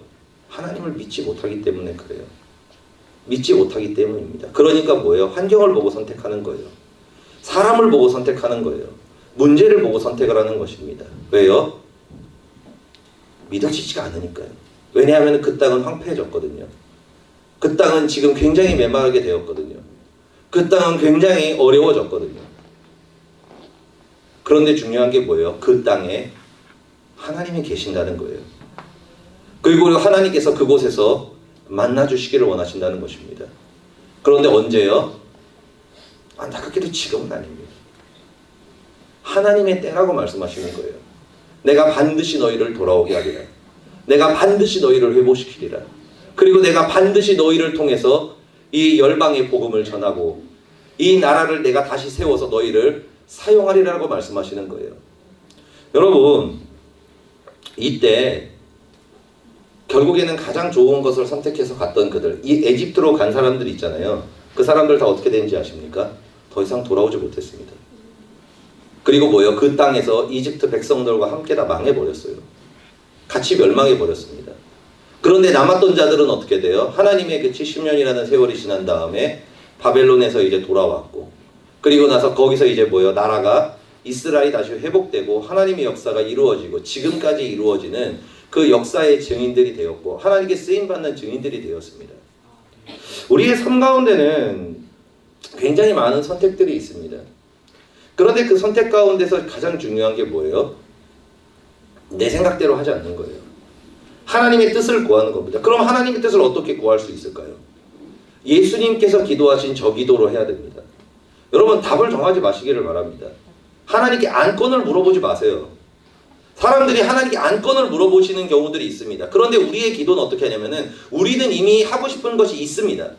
하나님을 믿지 못하기 때문에 그래요. 믿지 못하기 때문입니다. 그러니까 뭐예요? 환경을 보고 선택하는 거예요. 사람을 보고 선택하는 거예요. 문제를 보고 선택을 하는 것입니다. 왜요? 믿어지지가 않으니까요. 왜냐하면 그 땅은 황폐해졌거든요. 그 땅은 지금 굉장히 메마르게 되었거든요. 그 땅은 굉장히 어려워졌거든요. 그런데 중요한 게 뭐예요? 그 땅에 하나님이 계신다는 거예요. 그리고 하나님께서 그곳에서 만나주시기를 원하신다는 것입니다. 그런데 언제요? 안타깝게도 지금은 아닙니다. 하나님의 때라고 말씀하시는 거예요. 내가 반드시 너희를 돌아오게 하리라. 내가 반드시 너희를 회복시키리라. 그리고 내가 반드시 너희를 통해서 이 열방의 복음을 전하고 이 나라를 내가 다시 세워서 너희를 사용하리라고 말씀하시는 거예요. 여러분, 이때 결국에는 가장 좋은 것을 선택해서 갔던 그들, 이 에집트로 간 사람들 있잖아요. 그 사람들 다 어떻게 되는지 아십니까? 더 이상 돌아오지 못했습니다. 그리고 뭐예요? 그 땅에서 이집트 백성들과 함께 다 망해버렸어요. 같이 멸망해버렸습니다. 그런데 남았던 자들은 어떻게 돼요? 하나님의 그 70년이라는 세월이 지난 다음에 바벨론에서 이제 돌아왔고, 그리고 나서 거기서 이제 뭐예요? 나라가 이스라엘이 다시 회복되고 하나님의 역사가 이루어지고 지금까지 이루어지는 그 역사의 증인들이 되었고 하나님께 쓰임받는 증인들이 되었습니다. 우리의 삶 가운데는 굉장히 많은 선택들이 있습니다. 그런데 그 선택 가운데서 가장 중요한 게 뭐예요? 내 생각대로 하지 않는 거예요. 하나님의 뜻을 구하는 겁니다. 그럼 하나님의 뜻을 어떻게 구할 수 있을까요? 예수님께서 기도하신 저 기도로 해야 됩니다. 여러분 답을 정하지 마시기를 바랍니다. 하나님께 안건을 물어보지 마세요. 사람들이 하나님께 안건을 물어보시는 경우들이 있습니다. 그런데 우리의 기도는 어떻게 하냐면은 우리는 이미 하고 싶은 것이 있습니다.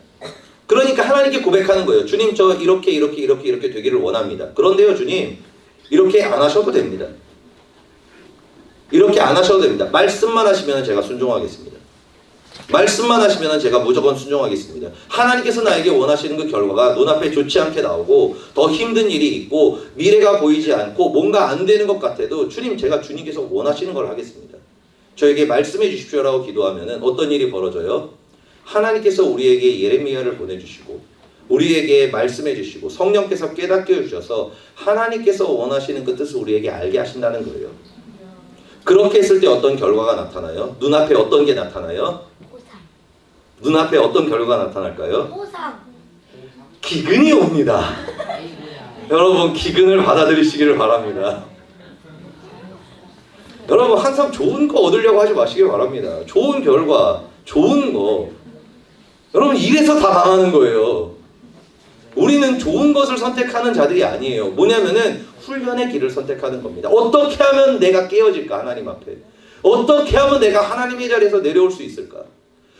그러니까 하나님께 고백하는 거예요. 주님 저 이렇게 되기를 원합니다. 그런데요 주님 이렇게 안 하셔도 됩니다. 이렇게 안 하셔도 됩니다. 말씀만 하시면 제가 순종하겠습니다. 말씀만 하시면 제가 무조건 순종하겠습니다. 하나님께서 나에게 원하시는 그 결과가 눈앞에 좋지 않게 나오고 더 힘든 일이 있고 미래가 보이지 않고 뭔가 안 되는 것 같아도 주님 제가 주님께서 원하시는 걸 하겠습니다. 저에게 말씀해 주십시오라고 기도하면 어떤 일이 벌어져요? 하나님께서 우리에게 예레미야를 보내주시고 우리에게 말씀해 주시고 성령께서 깨닫게 해주셔서 하나님께서 원하시는 그 뜻을 우리에게 알게 하신다는 거예요. 그렇게 했을 때 어떤 결과가 나타나요? 눈앞에 어떤 게 나타나요? 눈앞에 어떤 결과가 나타날까요? 기근이 옵니다. 여러분 기근을 받아들이시기를 바랍니다. 여러분 항상 좋은 거 얻으려고 하지 마시길 바랍니다. 좋은 결과, 좋은 거. 여러분 이래서 다 망하는 거예요. 우리는 좋은 것을 선택하는 자들이 아니에요. 뭐냐면은 훈련의 길을 선택하는 겁니다. 어떻게 하면 내가 깨어질까 하나님 앞에. 어떻게 하면 내가 하나님의 자리에서 내려올 수 있을까.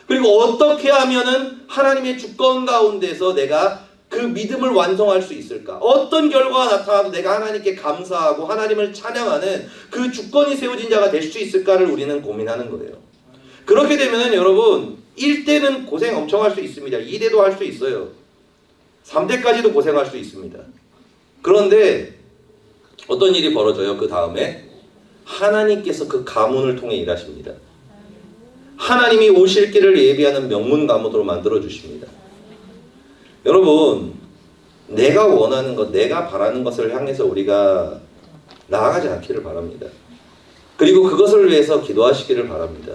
그리고 어떻게 하면은 하나님의 주권 가운데서 내가 그 믿음을 완성할 수 있을까? 어떤 결과가 나타나도 내가 하나님께 감사하고 하나님을 찬양하는 그 주권이 세워진 자가 될 수 있을까를 우리는 고민하는 거예요. 그렇게 되면은 여러분 1대는 고생 엄청 할 수 있습니다. 2대도 할 수 있어요. 3대까지도 고생할 수 있습니다. 그런데 어떤 일이 벌어져요? 그 다음에 하나님께서 그 가문을 통해 일하십니다. 하나님이 오실 길을 예비하는 명문 가문으로 만들어 주십니다. 여러분 내가 원하는 것, 내가 바라는 것을 향해서 우리가 나아가지 않기를 바랍니다. 그리고 그것을 위해서 기도하시기를 바랍니다.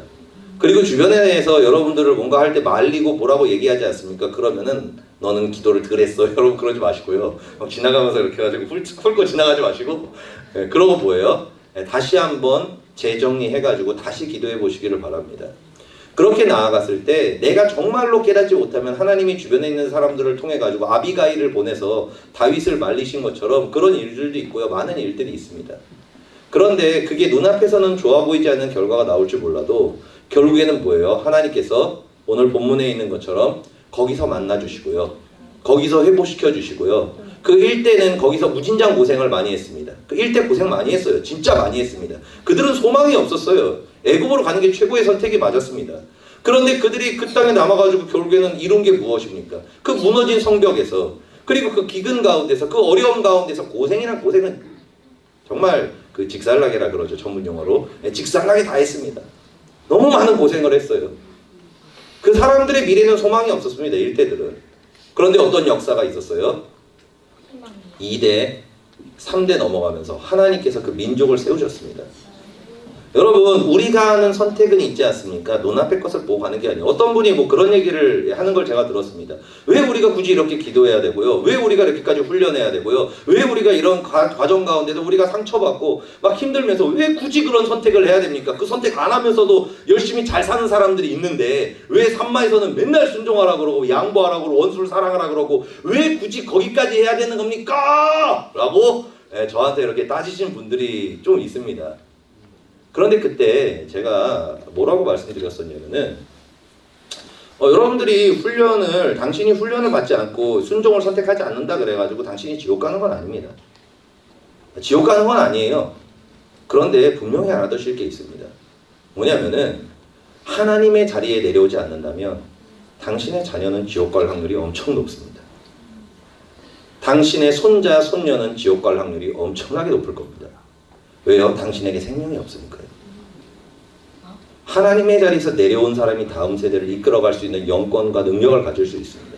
그리고 주변에서 여러분들을 뭔가 할 때 말리고 뭐라고 얘기하지 않습니까? 그러면은 너는 기도를 덜 했어. 여러분 그러지 마시고요. 지나가면서 이렇게 해가지고 훑고 지나가지 마시고 그러고 뭐예요? 다시 한번 재정리해가지고 다시 기도해 보시기를 바랍니다. 그렇게 나아갔을 때 내가 정말로 깨닫지 못하면 하나님이 주변에 있는 사람들을 통해 가지고 아비가일을 보내서 다윗을 말리신 것처럼 그런 일들도 있고요. 많은 일들이 있습니다. 그런데 그게 눈앞에서는 좋아 보이지 않는 결과가 나올 줄 몰라도 결국에는 뭐예요? 하나님께서 오늘 본문에 있는 것처럼 거기서 만나 주시고요. 거기서 회복시켜 주시고요. 그 일대는 거기서 무진장 고생을 많이 했습니다. 그 일대 고생 많이 했어요. 진짜 많이 했습니다. 그들은 소망이 없었어요. 애굽으로 가는 게 최고의 선택이 맞았습니다. 그런데 그들이 그 땅에 남아가지고 결국에는 이룬 게 무엇입니까? 그 무너진 성벽에서 그리고 그 기근 가운데서 그 어려움 가운데서 고생이란 고생은 정말 그 직살나게라 그러죠. 전문 용어로. 직살나게 다 했습니다. 너무 많은 고생을 했어요. 그 사람들의 미래는 소망이 없었습니다. 일대들은. 그런데 어떤 역사가 있었어요? 2대, 3대 넘어가면서 하나님께서 그 민족을 세우셨습니다. 여러분 우리가 하는 선택은 있지 않습니까? 눈앞의 것을 보고 가는 게 아니에요. 어떤 분이 뭐 그런 얘기를 하는 걸 제가 들었습니다. 왜 우리가 굳이 이렇게 기도해야 되고요? 왜 우리가 이렇게까지 훈련해야 되고요? 왜 우리가 이런 과정 가운데도 우리가 상처받고 막 힘들면서 왜 굳이 그런 선택을 해야 됩니까? 그 선택 안 하면서도 열심히 잘 사는 사람들이 있는데 왜 산마에서는 맨날 순종하라 그러고 양보하라 그러고 원수를 사랑하라 그러고 왜 굳이 거기까지 해야 되는 겁니까? 라고 저한테 이렇게 따지신 분들이 좀 있습니다. 그런데 그때 제가 뭐라고 말씀드렸었냐면은 여러분들이 당신이 훈련을 받지 않고 순종을 선택하지 않는다 그래가지고 당신이 지옥 가는 건 아닙니다. 지옥 가는 건 아니에요. 그런데 분명히 알아두실 게 있습니다. 뭐냐면은 하나님의 자리에 내려오지 않는다면 당신의 자녀는 지옥 갈 확률이 엄청 높습니다. 당신의 손자, 손녀는 지옥 갈 확률이 엄청나게 높을 겁니다. 왜요? 당신에게 생명이 없으니까요. 하나님의 자리에서 내려온 사람이 다음 세대를 이끌어갈 수 있는 영권과 능력을 가질 수 있습니다.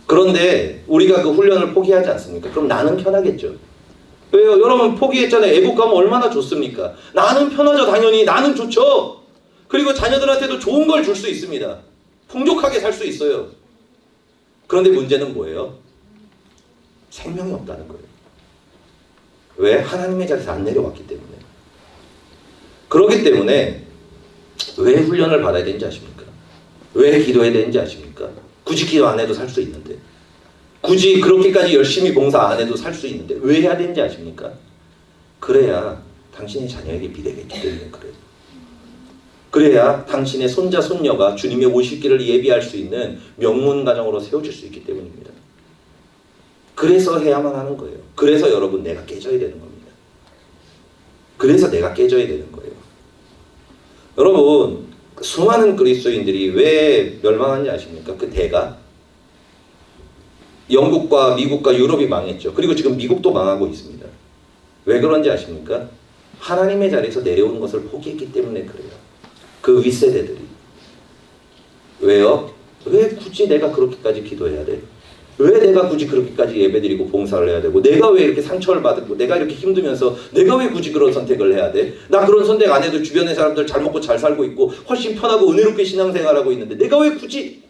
그런데 우리가 그 훈련을 포기하지 않습니까? 그럼 나는 편하겠죠. 왜요? 여러분 포기했잖아요. 애국 가면 얼마나 좋습니까? 나는 편하죠. 당연히 나는 좋죠. 그리고 자녀들한테도 좋은 걸 줄 수 있습니다. 풍족하게 살 수 있어요. 그런데 문제는 뭐예요? 생명이 없다는 거예요. 왜? 하나님의 자리에서 안 내려왔기 때문에. 그렇기 때문에 왜 훈련을 받아야 되는지 아십니까? 왜 기도해야 되는지 아십니까? 굳이 기도 안 해도 살 수 있는데, 굳이 그렇게까지 열심히 봉사 안 해도 살 수 있는데 왜 해야 되는지 아십니까? 그래야 당신의 자녀에게 미래가 있기 때문에 그래요. 그래야 당신의 손자 손녀가 주님의 오실 길을 예비할 수 있는 명문 가정으로 세워질 수 있기 때문입니다. 그래서 해야만 하는 거예요. 그래서 여러분 내가 깨져야 되는 겁니다. 그래서 내가 깨져야 되는 거예요. 여러분 수많은 그리스도인들이 왜 멸망한지 아십니까? 그 대가 영국과 미국과 유럽이 망했죠. 그리고 지금 미국도 망하고 있습니다. 왜 그런지 아십니까? 하나님의 자리에서 내려오는 것을 포기했기 때문에 그래요. 그 윗세대들이. 왜요? 왜 굳이 내가 그렇게까지 기도해야 돼? 왜 내가 굳이 그렇게까지 예배드리고 봉사를 해야 되고, 내가 왜 이렇게 상처를 받고, 내가 이렇게 힘들면서 내가 왜 굳이 그런 선택을 해야 돼? 나 그런 선택 안 해도 주변의 사람들 잘 먹고 잘 살고 있고 훨씬 편하고 은혜롭게 신앙생활하고 있는데 내가 왜 굳이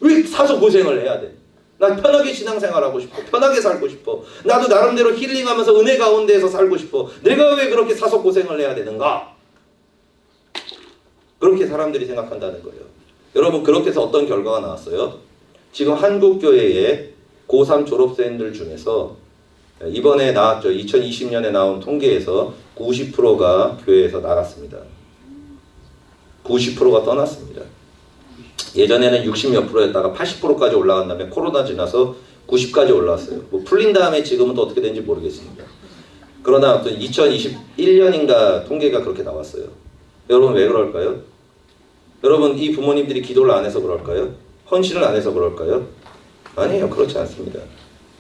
왜 사서 고생을 해야 돼? 난 편하게 신앙생활하고 싶어. 편하게 살고 싶어. 나도 나름대로 힐링하면서 은혜 가운데에서 살고 싶어. 내가 왜 그렇게 사서 고생을 해야 되는가? 그렇게 사람들이 생각한다는 거예요. 여러분 그렇게 해서 어떤 결과가 나왔어요? 지금 한국교회의 고3 졸업생들 중에서 이번에 나왔죠. 2020년에 나온 통계에서 90%가 교회에서 나갔습니다. 90%가 떠났습니다. 예전에는 60몇 프로였다가 80%까지 올라간 다음에 코로나 지나서 90까지 올라왔어요. 뭐 풀린 다음에 지금은 또 어떻게 되는지 모르겠습니다. 그러나 아무튼 2021년인가 통계가 그렇게 나왔어요. 여러분 왜 그럴까요? 여러분 이 부모님들이 기도를 안 해서 그럴까요? 헌신을 안 해서 그럴까요? 아니에요. 그렇지 않습니다.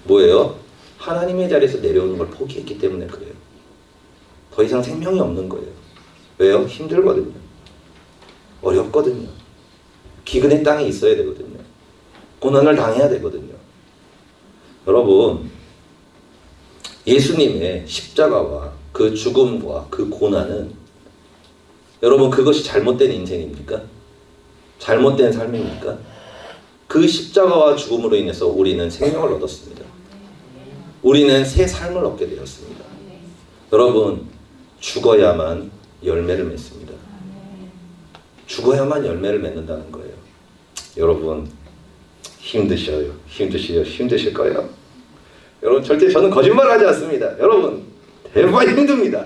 뭐예요? 하나님의 자리에서 내려오는 걸 포기했기 때문에 그래요. 더 이상 생명이 없는 거예요. 왜요? 힘들거든요. 어렵거든요. 기근의 땅에 있어야 되거든요. 고난을 당해야 되거든요. 여러분 예수님의 십자가와 그 죽음과 그 고난은 여러분 그것이 잘못된 인생입니까? 잘못된 삶입니까? 그 십자가와 죽음으로 인해서 우리는 생명을 얻었습니다. 우리는 새 삶을 얻게 되었습니다. 여러분 죽어야만 열매를 맺습니다. 죽어야만 열매를 맺는다는 거예요. 여러분 힘드실 거예요. 여러분 절대 저는 거짓말하지 않습니다. 여러분 대박 힘듭니다.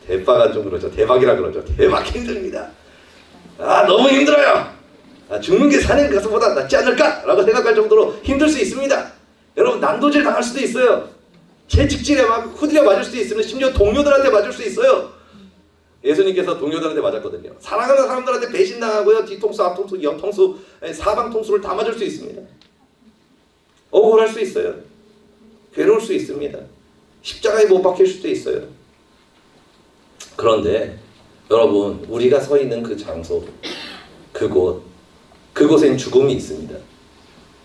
대박은 좀 그렇죠. 대박이라 그러죠. 대박 힘듭니다. 너무 힘들어요. 죽는 게 사는 것보다 낫지 않을까라고 생각할 정도로 힘들 수 있습니다. 여러분 난도질 당할 수도 있어요. 제 직질에 막 후드려 맞을 수도 있으면 심지어 동료들한테 맞을 수 있어요. 예수님께서 동료들한테 맞았거든요. 사랑하는 사람들한테 배신당하고요. 뒤통수, 앞통수, 옆통수, 사방통수를 다 맞을 수 있습니다. 억울할 수 있어요. 괴로울 수 있습니다. 십자가에 못 박힐 수도 있어요. 그런데 여러분 우리가 서 있는 그 장소, 그곳엔 죽음이 있습니다.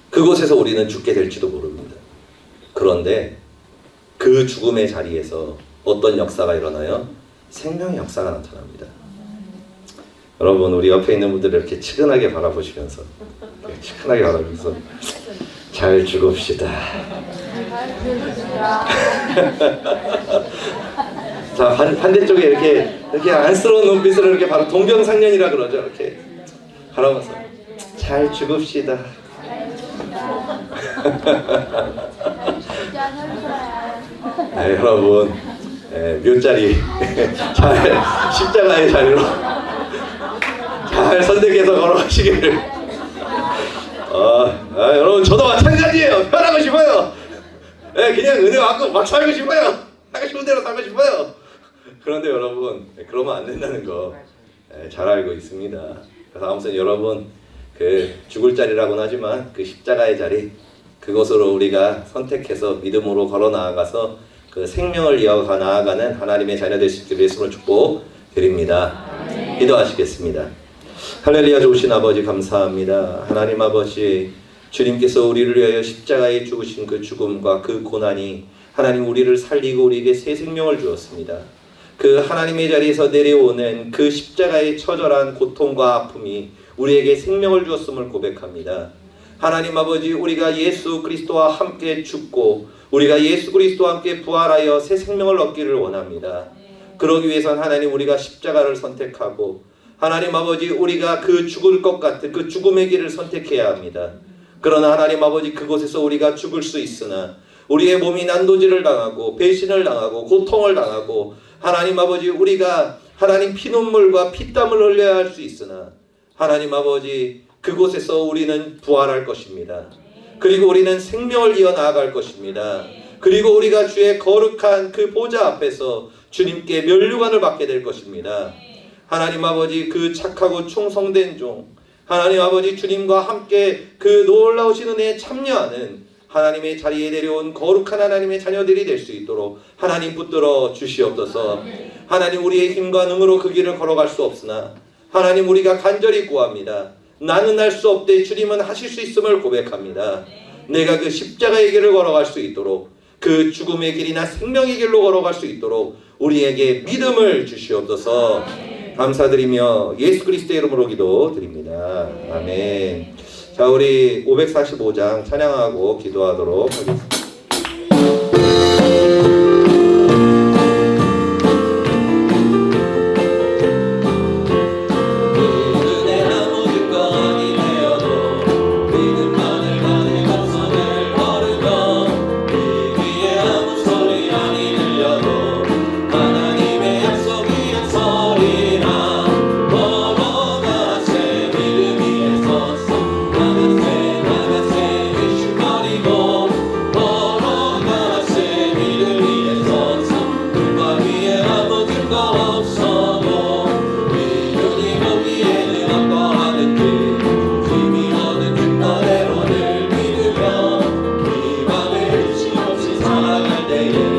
그곳에서 우리는 죽게 될지도 모릅니다. 그런데 그 죽음의 자리에서 어떤 역사가 일어나요? 생명의 역사가 나타납니다. 여러분 우리 옆에 있는 분들을 이렇게 치근하게 바라보시면서 잘 죽읍시다. 자 반대쪽에 이렇게 안쓰러운 눈빛으로 이렇게 바로 동병상련이라 그러죠. 이렇게 바라보면서 잘 죽읍시다. 여러분 묘자리 십자가의 자리로 잘 선택해서 걸어가시기를. 여러분 저도 마찬가지예요. 편하고 싶어요. 그냥 은혜 받고 막 살고 싶어요. 하고 싶은 대로 살고 싶어요. 그런데 여러분 그러면 안 된다는 거 잘 알고 있습니다. 그래서 아무튼 여러분 그 죽을 자리라고는 하지만 그 십자가의 자리, 그것으로 우리가 선택해서 믿음으로 걸어 나아가서 그 생명을 이어가 나아가는 하나님의 자녀 되실 줄 예수로 축복드립니다. 기도하시겠습니다. 할렐루야. 좋으신 아버지 감사합니다. 하나님 아버지, 주님께서 우리를 위하여 십자가에 죽으신 그 죽음과 그 고난이 하나님 우리를 살리고 우리에게 새 생명을 주었습니다. 그 하나님의 자리에서 내려오는 그 십자가의 처절한 고통과 아픔이 우리에게 생명을 주었음을 고백합니다. 하나님 아버지, 우리가 예수 그리스도와 함께 죽고 우리가 예수 그리스도와 함께 부활하여 새 생명을 얻기를 원합니다. 그러기 위해선 하나님 우리가 십자가를 선택하고 하나님 아버지 우리가 그 죽을 것 같은 그 죽음의 길을 선택해야 합니다. 그러나 하나님 아버지 그곳에서 우리가 죽을 수 있으나 우리의 몸이 난도질을 당하고 배신을 당하고 고통을 당하고 하나님 아버지 우리가 하나님 피눈물과 피땀을 흘려야 할 수 있으나 하나님 아버지 그곳에서 우리는 부활할 것입니다. 그리고 우리는 생명을 이어나갈 것입니다. 그리고 우리가 주의 거룩한 그 보좌 앞에서 주님께 면류관을 받게 될 것입니다. 하나님 아버지 그 착하고 충성된 종 하나님 아버지 주님과 함께 그 놀라우신 은혜에 참여하는 하나님의 자리에 내려온 거룩한 하나님의 자녀들이 될 수 있도록 하나님 붙들어 주시옵소서. 하나님 우리의 힘과 능으로 그 길을 걸어갈 수 없으나 하나님 우리가 간절히 구합니다. 나는 할 수 없되 주님은 하실 수 있음을 고백합니다. 내가 그 십자가의 길을 걸어갈 수 있도록 그 죽음의 길이나 생명의 길로 걸어갈 수 있도록 우리에게 믿음을 주시옵소서. 감사드리며 예수 그리스도의 이름으로 기도드립니다. 아멘. 자, 우리 545장 찬양하고 기도하도록 하겠습니다. 내